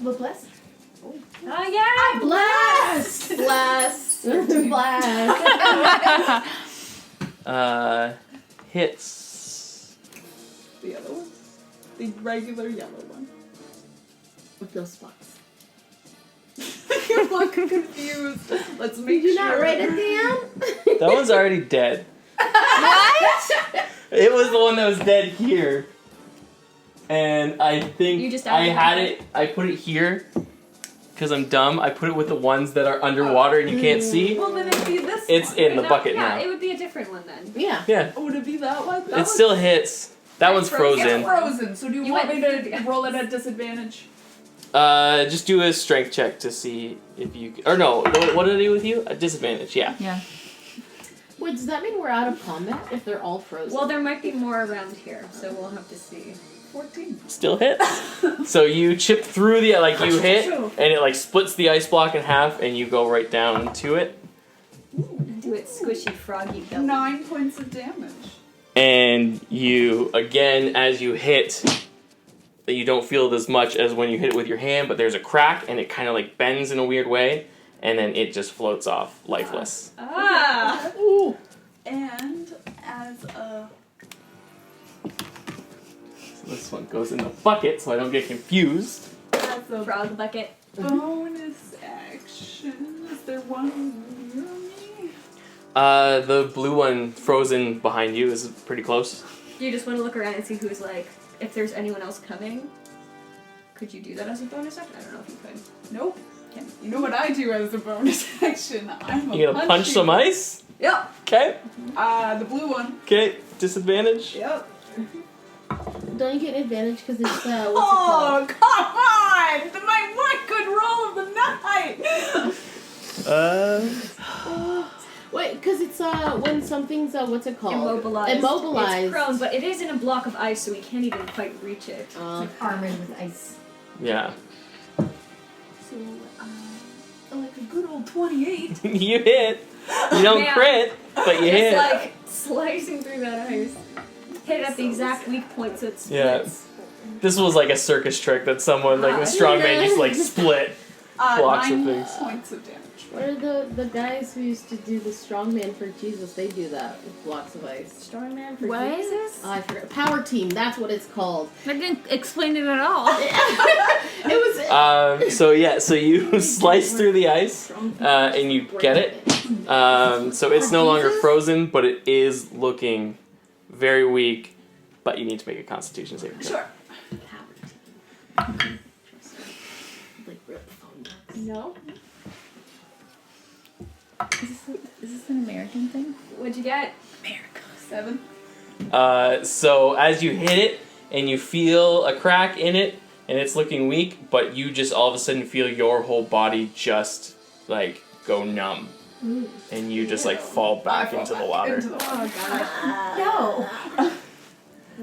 Well, bless. yeah! Bless! Bless! Bless. Hits... The yellow one? The regular yellow one. With no spots. You look confused. Let's make Did you sure. not write it down? That one's already dead. What? It was the one that was dead here. And I think You just I added had it. I put it here because I'm dumb. I put it with the ones that are underwater and you can't see. Well, then it'd be this It's one. in the No, bucket yeah, now. it would be a different one then. Yeah. Yeah, Oh, would it be that one? That it still hits. That one's It's frozen. frozen. It's frozen, so do you, You want went me through to the- roll it at disadvantage? Just do a strength check to see if you... Or no, what did I do with you? A disadvantage, yeah. Yeah. Wait, does that mean we're out of combat if they're all frozen? Well, there might be more around here, so we'll have to see. 14. Still hits. So you chip through the... Like, you hit, and it, like, splits the ice block in half, and you go right down to it. Do it squishy froggy belly. 9 points of damage. And you, again, as you hit... that you don't feel it as much as when you hit it with your hand, but there's a crack and it kind of like bends in a weird way, and then it just floats off lifeless. Ah! Ooh. This one goes in the bucket so I don't get confused. That's a Frog bucket. bonus action. Is there one near me? The blue one frozen behind you is pretty close. You just want to look around and see who's like, if there's anyone else coming. Could you do that as a bonus action? I don't know if you could. Nope. Okay. You know what I do as a bonus action? I'm a You gonna punch some ice? Yep. Okay. The blue one. Okay. Disadvantage. Yep. Don't you get an advantage because it's what's it Oh, come on! My one good roll of the night! Wait, because it's when something's what's it called? Immobilized. Immobilized. It's prone, but it is in a block of ice, so we can't even quite reach it. Armored with ice. Yeah. So, like a good old 28. You hit. You don't Man. crit, but you Just hit. like slicing through that ice. Hit it at the exact weak point so it splits. This was like a circus trick that someone, like a strongman, just like split. Blocks of 9 things. points of damage. What are the guys who used to do the strongman for Jesus? They do that with blocks of ice. Strongman for What Jesus? is this? Oh, I forgot. Power team. That's what it's called. That didn't explain it at all. It was. So you slice through the ice, and you get it. So it's no longer frozen, but it is looking very weak. But you need to make a Constitution saving throw. Sure. Power team. Like rip phone. No? Is this an American thing? What'd you get? 7. So as you hit it, and you feel a crack in it, and it's looking weak, but you just all of a sudden feel your whole body just like go numb. And you just like fall back into the water. Into the water. Oh, God. No.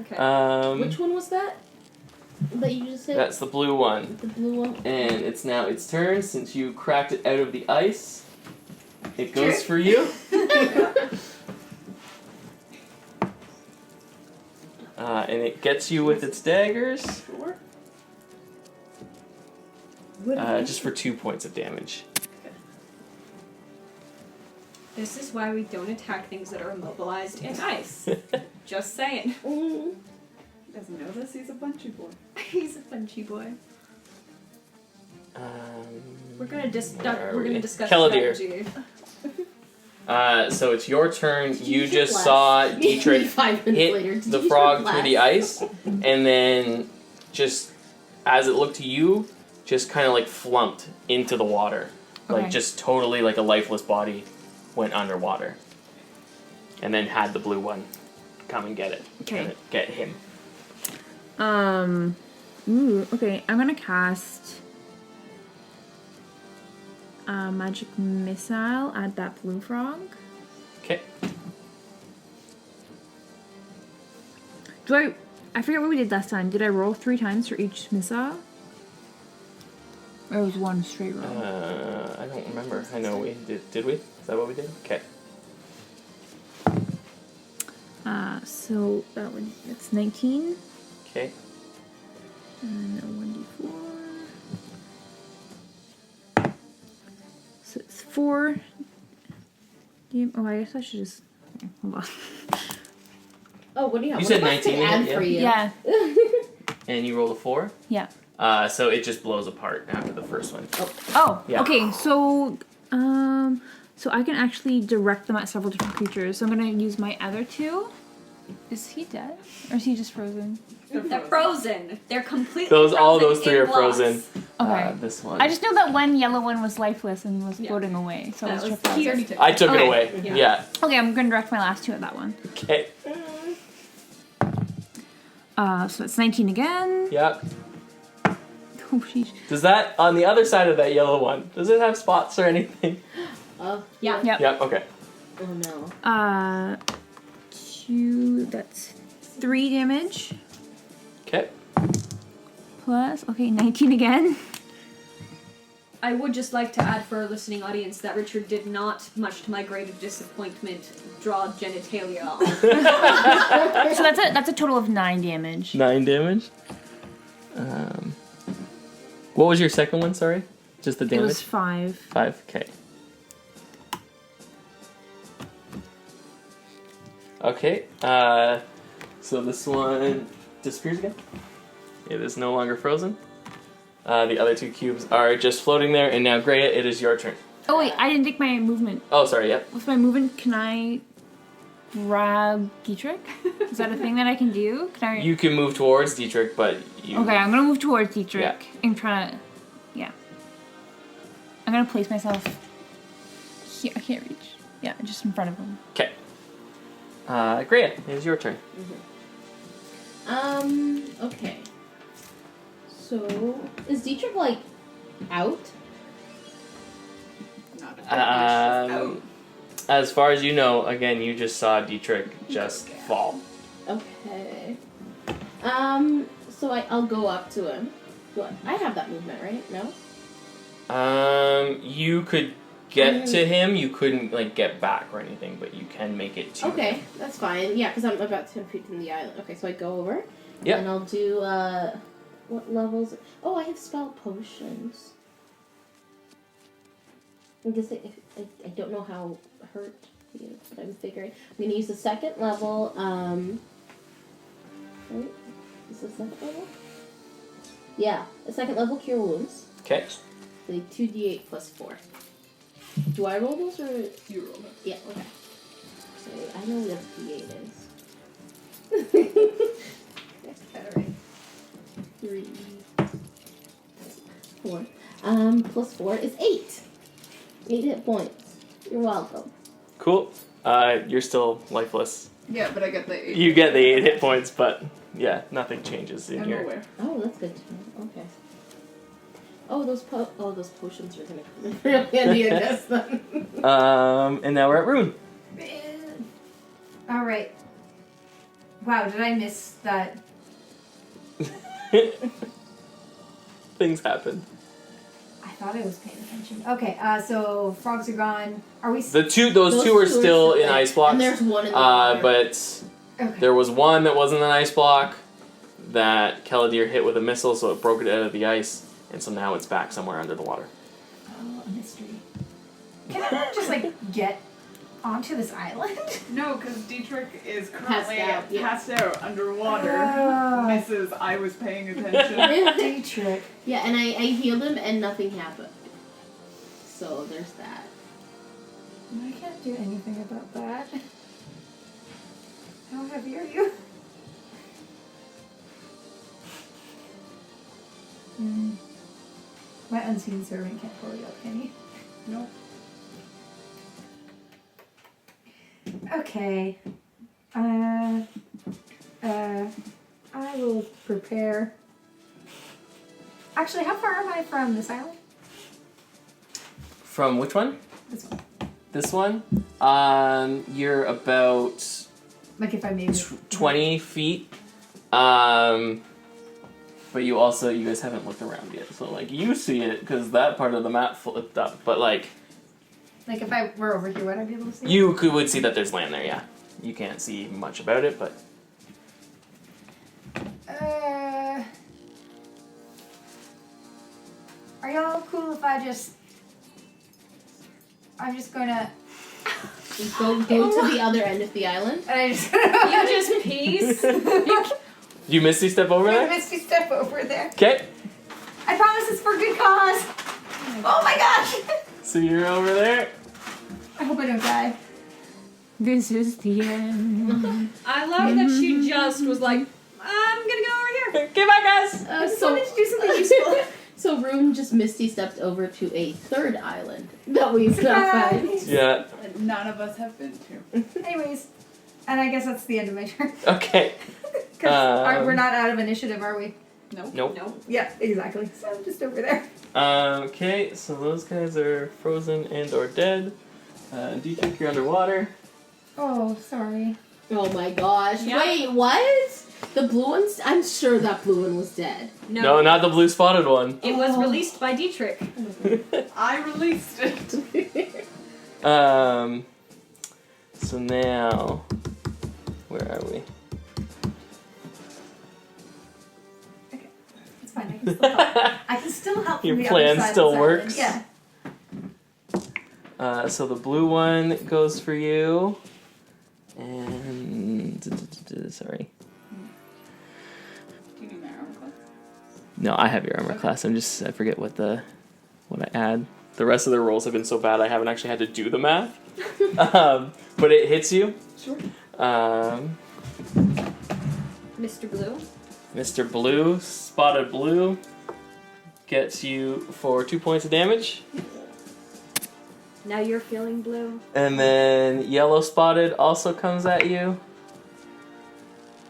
Okay. Which one was that? That you just said? That's the blue one. The blue one? And it's now its turn since you cracked it out of the ice. It goes for you. And it gets you with its daggers. Just for 2 points of damage. This is why we don't attack things that are immobilized in ice. Just saying. Mm. He doesn't know this, he's a punchy boy. He's a punchy boy. We're gonna where are we? discuss Keladir. strategy. So it's your turn. You hit just last? saw Dietrich 5 minutes hit later. Did the you frog hit through the last? ice, and then just as it looked to you, just kind of like flumped into the water, like Okay. just totally like a lifeless body went underwater, and then had the blue one come and get it. Okay. And get him. Ooh, okay. I'm gonna cast a magic missile at that blue frog. Okay. I forget what we did last time. Did I roll 3 times for each missile? Or it was one straight roll? I don't remember. I know we did. Did we? Is that what we did? Okay. So it's 19. Okay. And a 1d4. So it's 4. Oh, I guess I should just. Hold on. Oh, what do you have? You What said if I 19, could add yeah? for you? Yeah. And you rolled a 4. Yeah. So it just blows apart after the first one. Oh, Yeah. okay. So I can actually direct them at several different creatures. So I'm gonna use my other 2. Is he dead, or is he just frozen? They're frozen. They're completely All frozen those 3 in are blocks. frozen. Okay. This one. I just know that one yellow one was lifeless and was Yeah. floating away. So I That was was tripped he out. already took I took it Okay. away. Yeah. Yeah. Okay, I'm gonna direct my last 2 at that one. Okay. So it's 19 again. Yeah. Oh, sheesh. Does that on the other side of that yellow one? Does it have spots or anything? Yeah. Yep. Yeah. Okay. Oh no. 2. That's 3 damage. Okay. Plus, 19 again. I would just like to add for our listening audience that Richard did not, much to my great disappointment, draw genitalia on. So that's a total of 9 damage. 9 damage. What was your second one? Sorry, just the It damage. was 5. 5. Okay. Okay. So this one disappears again. It is no longer frozen. The other 2 cubes are just floating there, and now Greya, it is your turn. Oh wait, I didn't take my movement. Oh, sorry, yep. With my movement, can I grab Dietrich? Is that a thing that I can do? Can I? You can move towards Dietrich, but you... Okay, I'm gonna move towards Dietrich. Yeah. I'm trying to. Yeah. I'm gonna place myself here. I can't reach. Yeah, just in front of him. Okay. Greya, it is your turn. Okay. So, is Dietrich, like, out? Not a out. As far as you know, again, you just saw Dietrich just fall. Okay. So I'll go up to him. I have that movement, right? No? You could get to him. You couldn't, like, get back or anything, but you can make it to him. Okay, that's fine. Yeah, because I'm about 10 feet from the island. Okay, so I go over. Yep. And I'll do, what levels? Oh, I have spell potions. I guess I don't know how hurt he is, but I'm figuring. I'm going to use the 2nd level, right? Is this 2nd level? Yeah, the 2nd level Cure Wounds. Okay. The 2d8 plus 4. Do I roll those or? You roll it. Yeah, okay. So I know what d8 is. That's better, right? 3. 4. Plus 4 is 8. 8 hit points. You're welcome. Cool. You're still lifeless. Yeah, but I get the 8. You get the 8 hit points, but yeah, nothing changes in I'm your... aware. Oh, that's good to know. Okay. Oh, those potions are gonna come in real handy, I guess, then. And now we're at Rune. Alright. Wow, did I miss that? Things happen. I thought I was paying attention. Okay, so frogs are gone. Are we... Those two are still in ice blocks. And there's one in the water. But Okay. there was one that wasn't an ice block that Kaladir hit with a missile, so it broke it out of the ice, and so now it's back somewhere under the water. Oh, a mystery. Can I just, like, get onto this island? No, because Dietrich is currently Passed out, passed out underwater. Oh. Mrs. I was paying attention. Dietrich. Yeah, and I healed him and nothing happened. So there's that. I can't do anything about that. How heavy are you? My unseen servant can't pull you up, can he? Nope. Okay. I will prepare. Actually, how far am I from this island? From which one? This one. This one? You're about Like if I made it. 20 feet. But you guys haven't looked around yet. So, like, you see it, because that part of the map flipped up. But, like... Like if I were over here, would I be able to see it? You would see that there's land there, yeah. You can't see much about it, but... Are y'all cool if I'm just gonna... Go to the other end of the island. And I just... You just peace. You misty step over there? Misty step over there. Okay. I promise it's for good cause. Oh my gosh! So you're over there. I hope I don't die. This is the end. I love that she just was like, I'm gonna go over here. Okay, bye, guys. I just wanted to do something useful. So Rune just misty stepped over to a 3rd island that we've not found. Yeah. And none of us have been to. Anyways, and I guess that's the end of my turn. Okay. Because we're not out of initiative, are we? Nope. Nope. Nope. Yeah, exactly. So I'm just over there. Okay, so those guys are frozen and or dead. Dietrich, you're underwater. Oh, sorry. Oh my gosh. Yeah. Wait, what? The blue one's... I'm sure that blue one was dead. No, not the blue spotted one. It was released by Dietrich. I released it. So now, where are we? It's fine. I can still help. I can still help. Your from the plan other side still of this works? island. Yeah. So the blue one goes for you. And sorry. Do you need my armor class? No, I have your armor class. I forget what I add. The rest of the rolls have been so bad I haven't actually had to do the math. But it hits you. Sure. Mr. Blue. Mr. Blue, spotted blue, gets you for 2 points of damage. Now you're feeling blue. And then yellow spotted also comes at you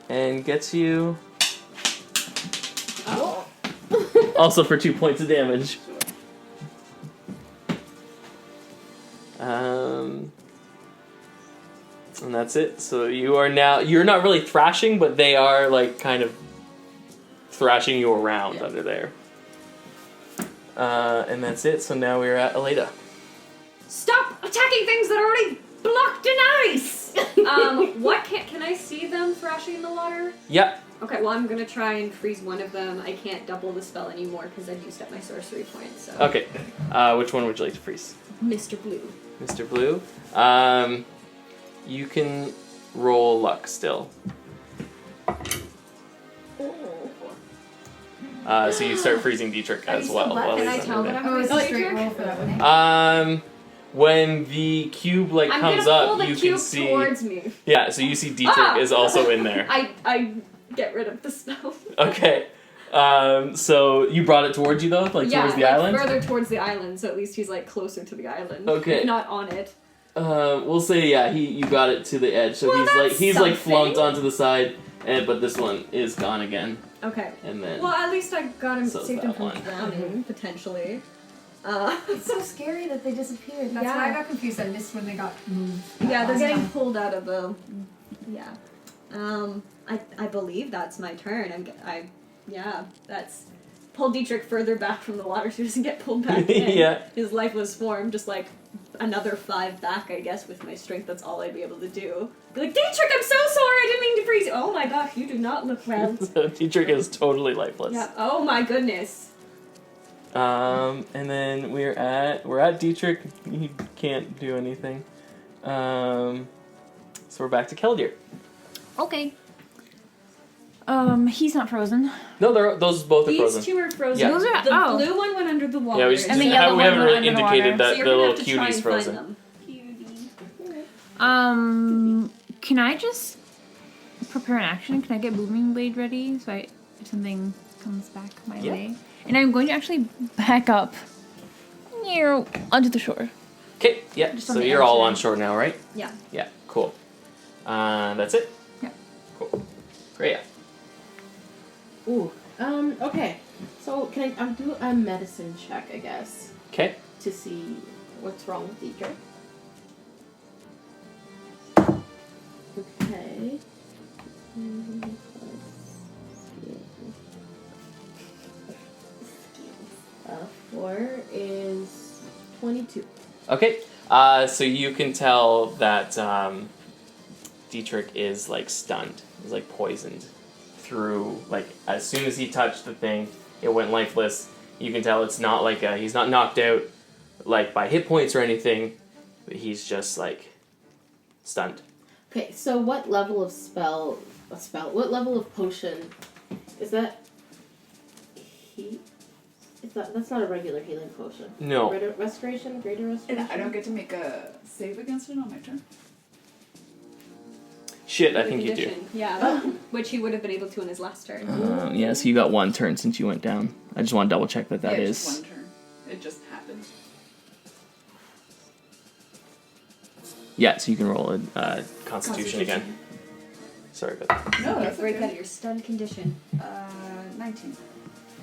and gets you Oh. also for 2 points of damage. And that's it. So you're not really thrashing, but they are like kind of thrashing you around under there. And that's it. So now we're at Aleda. Stop attacking things that are already blocked in ice! What can I see them thrashing in the water? Yep. Okay, well I'm gonna try and freeze one of them. I can't double the spell anymore because I've used up my sorcery points, so. Okay. Which one would you like to freeze? Mr. Blue. Mr. Blue. You can roll luck still. So you start freezing Dietrich as well. while Can I he's tell under that there. I'm Oh, it's a straight Dietrich? roll for that one. When the cube I'm comes gonna pull up, the you cube can see. towards me. Yeah, so you see Dietrich is also in there. I get rid of the spell. Okay. So you brought it towards you though, like towards the island. Further towards the island, so at least he's like closer to the island. Okay. Not on it. We'll say you got it to the edge, so Well, he's that's like flunked something. onto the side, but this one is gone again, Okay. and then Well, at least I got him, So saved him that from one. drowning, potentially. It's so scary that they disappeared. That's Yeah. why I got confused. I missed when they got moved. Yeah, they're last getting time. pulled out of the. Yeah. I believe that's my turn. That's pull Dietrich further back from the water so he doesn't get pulled back in. Yeah. His lifeless form, just like another 5 back, I guess, with my strength. That's all I'd be able to do. Be like, Dietrich, I'm so sorry. I didn't mean to freeze you. Oh my gosh, you do not look well. so Dietrich is totally lifeless. Yeah. Oh my goodness. And then we're at Dietrich. He can't do anything. So we're back to Keldir. Okay. He's not frozen. No, those both are These frozen. two are frozen. Yeah. Those are- the oh. blue one went under the water. Yeah, we just And the yellow we one haven't really under the indicated water. that so you're the gonna little have to try cutie's and frozen. find them. Can I just prepare an action? Can I get Booming Blade ready so if something comes back my Yeah. way? And I'm going to actually back up near onto the shore. Okay, yeah. Just on So the you're edge all there. on shore now, right? Yeah. Yeah. Cool. That's it. Yeah. Cool. Great. Ooh. Okay. So can I do a medicine check, I guess, Okay. to see what's wrong with Dietrich? Okay. 4 is 22. Okay. So you can tell that Dietrich is like stunned. He's like poisoned through like as soon as he touched the thing, it went lifeless. You can tell it's not like he's not knocked out like by hit points or anything, but he's just like stunned. Okay, so what level of what level of potion is that? That's not a regular healing potion. No. Greater restoration? And I don't get to make a save against it on my turn. Shit, I The think you do. condition. Yeah, which he would have been able to in his last turn. Yeah, so you got one turn since you went down. I just want to double check that yeah, is. just one turn. It just happened. Yeah, so you can roll a Constitution again. Sorry about that. No, that's break okay. out of your stunned condition. 19.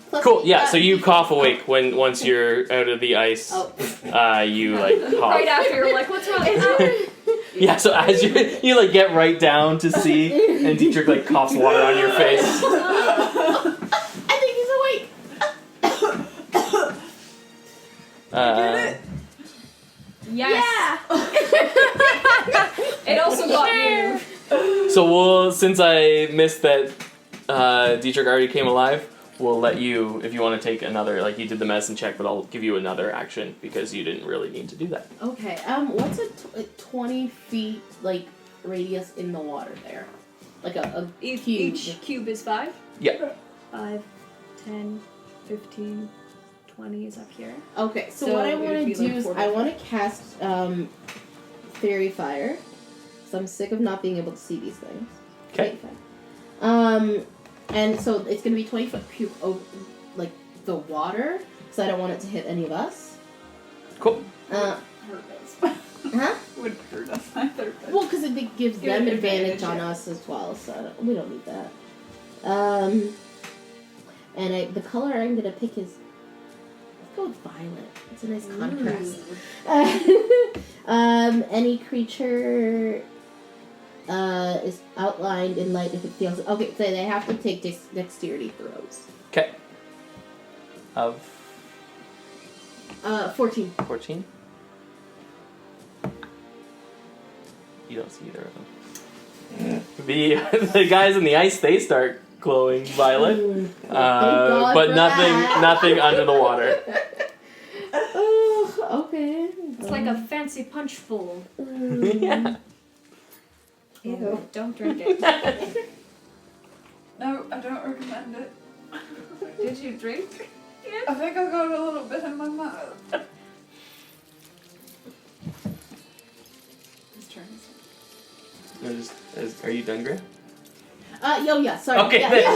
Plus Cool. Yeah. that- So you cough awake once you're out of the ice. Oh. You like cough. Right after, you're like, what's wrong? Yeah. So as you like get right down to see, and Dietrich like coughs water on your face. I think he's awake. Yes. It also got you. So since I missed that Dietrich already came alive, we'll let you, if you want to take another, like you did the medicine check, but I'll give you another action because you didn't really need to do that. Okay. What's a 20 feet like radius in the water there? Like a cube. Each cube is 5? Yeah. 5, 10, 15, 20 is up here. Okay, so So what I it would want be to do like is 40. I want to cast Fairy Fire. So I'm sick of not being able to see these things. Okay. Fairy Fire. And so it's going to be 20 foot cube over, like, the water, because I don't want it to hit any of us. Cool. Hurt us. Huh? Would hurt us either. But Well, because it gives Give them it advantage advantage, on yeah. us as well, so we don't need that. And the color I'm gonna pick is, let's go with violet. It's a nice contrast. Any creature is outlined in light if it feels. Okay, so they have to take dexterity throws. Okay. Of 14. 14. You don't see either of them. The guys in the ice, they start glowing violet, Thank God but for nothing that. nothing under the water. Oh, okay. It's like a fancy punch bowl. Yeah. Ew. Don't drink it. no, I don't recommend it. Did you drink? I think I got a little bit in my mouth. His turn. Are you done, Gray? Yeah, sorry. Okay, yeah.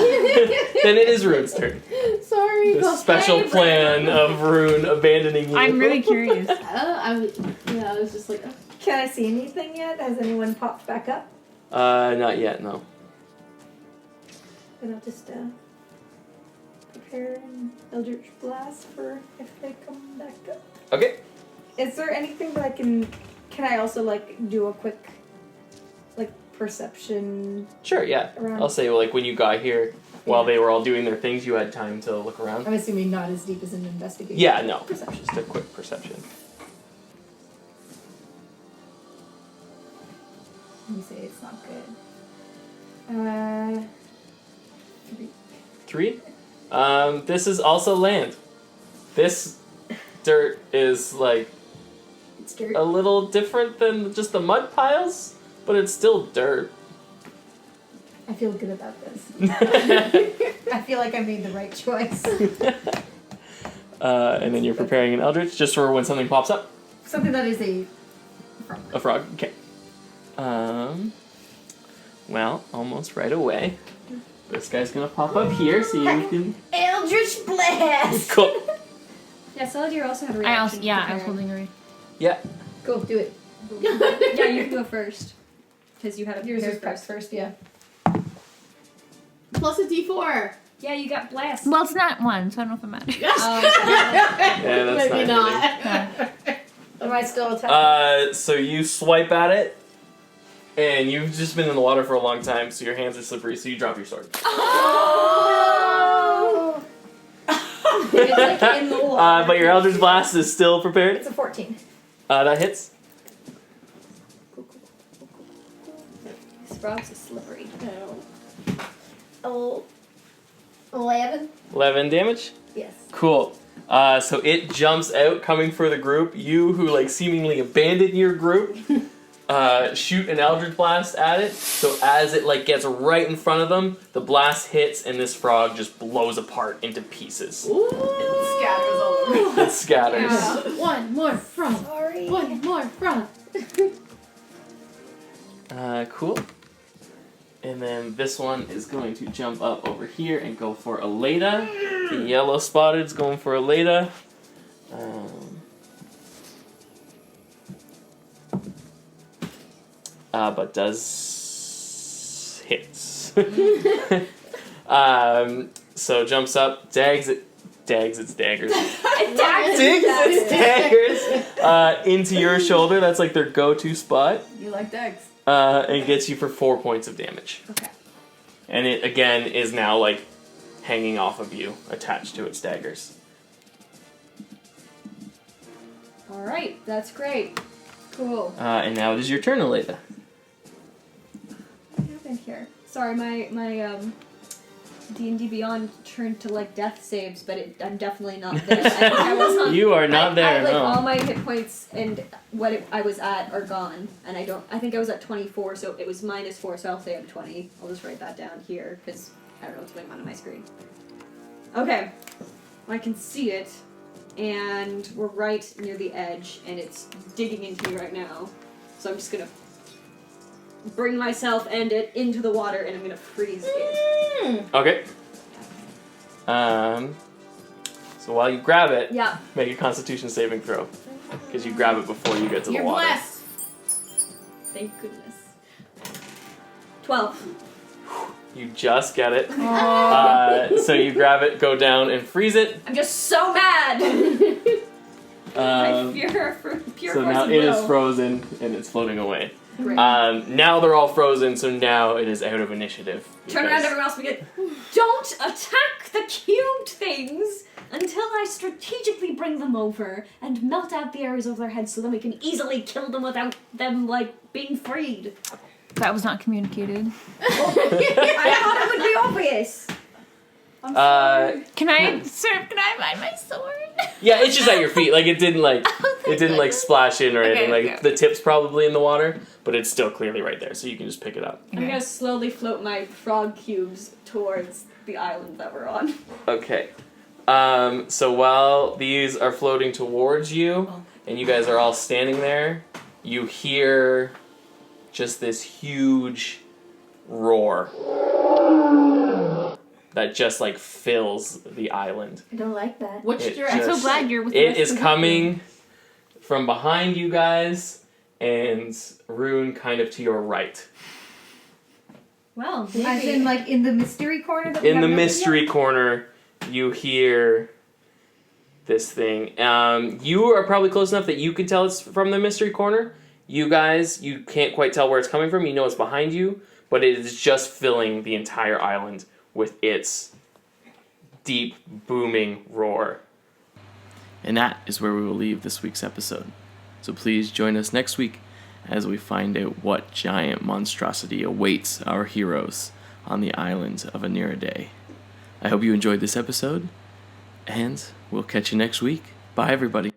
Then it is Rune's turn. Sorry. The special plan of Rune abandoning you. I'm really curious. I was just like, Can I see anything yet? Has anyone popped back up? Not yet, no. Then I'll just prepare an Eldritch Blast for if they come back up. Okay. Is there anything that I can I also like do a quick like perception Sure, yeah. around? I'll say, like, when you got here, while they were all doing their things, you had time to look around. I'm assuming not as deep as an investigation. Yeah, no. Perception. Just a quick perception. You say it's not good. 3. 3. This is also land. This dirt is, like, It's dirt. a little different than just the mud piles, but it's still dirt. I feel good about this. I feel like I made the right choice. And then you're preparing an Eldritch just for when something pops up. Something that is a A frog. Okay. Well, almost right away. This guy's gonna pop up here so you can. Eldritch Blast. Cool. Yeah, Solitaire also had a I reaction. also, yeah, I was prepared. holding a ring. Yeah. Cool, do it. Yeah, you can go first. Because you had a Yours is prepared prepped first, yeah. plus a D4. Yeah, you got blast. Well, it's not one, so I don't know if it matters. Yeah, that's Maybe not. not. Am I still attacking? So you swipe at it, and you've just been in the water for a long time, so your hands are slippery, so you drop your sword. Oh! It's like in the water. But your Eldritch Blast is still prepared. It's a 14. That hits. These frogs are slippery. Oh. 11? 11 damage. Yes. Cool. So it jumps out, coming for the group. You, who like seemingly abandoned your group, shoot an Eldritch Blast at it. So as it like gets right in front of them, the blast hits, and this frog just blows apart into pieces. Ooh. It scatters all over. It scatters. Yeah. One more frog. Sorry. One more frog. Cool. And then this one is going to jump up over here and go for Aleda. The yellow spotted's going for Aleda. But does hits. So jumps up, dags its daggers. Digs its daggers into your shoulder. That's like their go-to spot. You like dags? And gets you for 4 points of damage. Okay. And it again is now like hanging off of you, attached to its daggers. Alright, that's great. Cool. And now it is your turn, Aleda. What happened here? Sorry, my D&D Beyond turned to like death saves, but I'm definitely not there. I think I was on, You are not there, like no. all my hit points and I was at are gone, and I think I was at 24, so it was -4, so I'll say I'm 20. I'll just write that down here because I don't know what's going on my screen. Okay. I can see it, and we're right near the edge, and it's digging into me right now. So I'm just gonna bring myself and it into the water, and I'm gonna freeze it. Okay. So while you grab it, Yeah. make a Constitution saving throw, because you grab it before you get to the You're water. blessed. Thank goodness. 12. You just get it. So you grab it, go down, and freeze it. I'm just so mad! Um, pure so force now of it is will. frozen and it's floating away. Great. Now they're all frozen, so now it is out of initiative. Turn around, everyone else. We get. Don't attack the cubed things until I strategically bring them over and melt out the areas of their heads, so then we can easily kill them without them being freed. That was not communicated. I thought it would be obvious. I'm sorry. Can I find my sword? Yeah, it's just at your feet. Like it didn't splash in or Okay, anything. Like okay. the tip's probably in the water, but it's still clearly right there, so you can just pick it up. I'm gonna slowly float my frog cubes towards the island that we're on. Okay. So while these are floating towards you, and you guys are all standing there, you hear just this huge roar that just like fills the island. I don't like that. Which It direction? I'm so glad you're with the It rest is of the coming from behind you guys, and Rune kind of to your right. Well, As in, like, in the mystery corner that we In the haven't opened mystery corner, you hear this thing. You are probably close enough that you can tell it's from the mystery corner. You guys, you can't quite tell where it's coming from. You know it's behind you, but it is just filling the entire island with its deep, booming roar. And that is where we will leave this week's episode. So please join us next week as we find out what giant monstrosity awaits our heroes on the island of Anuradae. I hope you enjoyed this episode, and we'll catch you next week. Bye, everybody.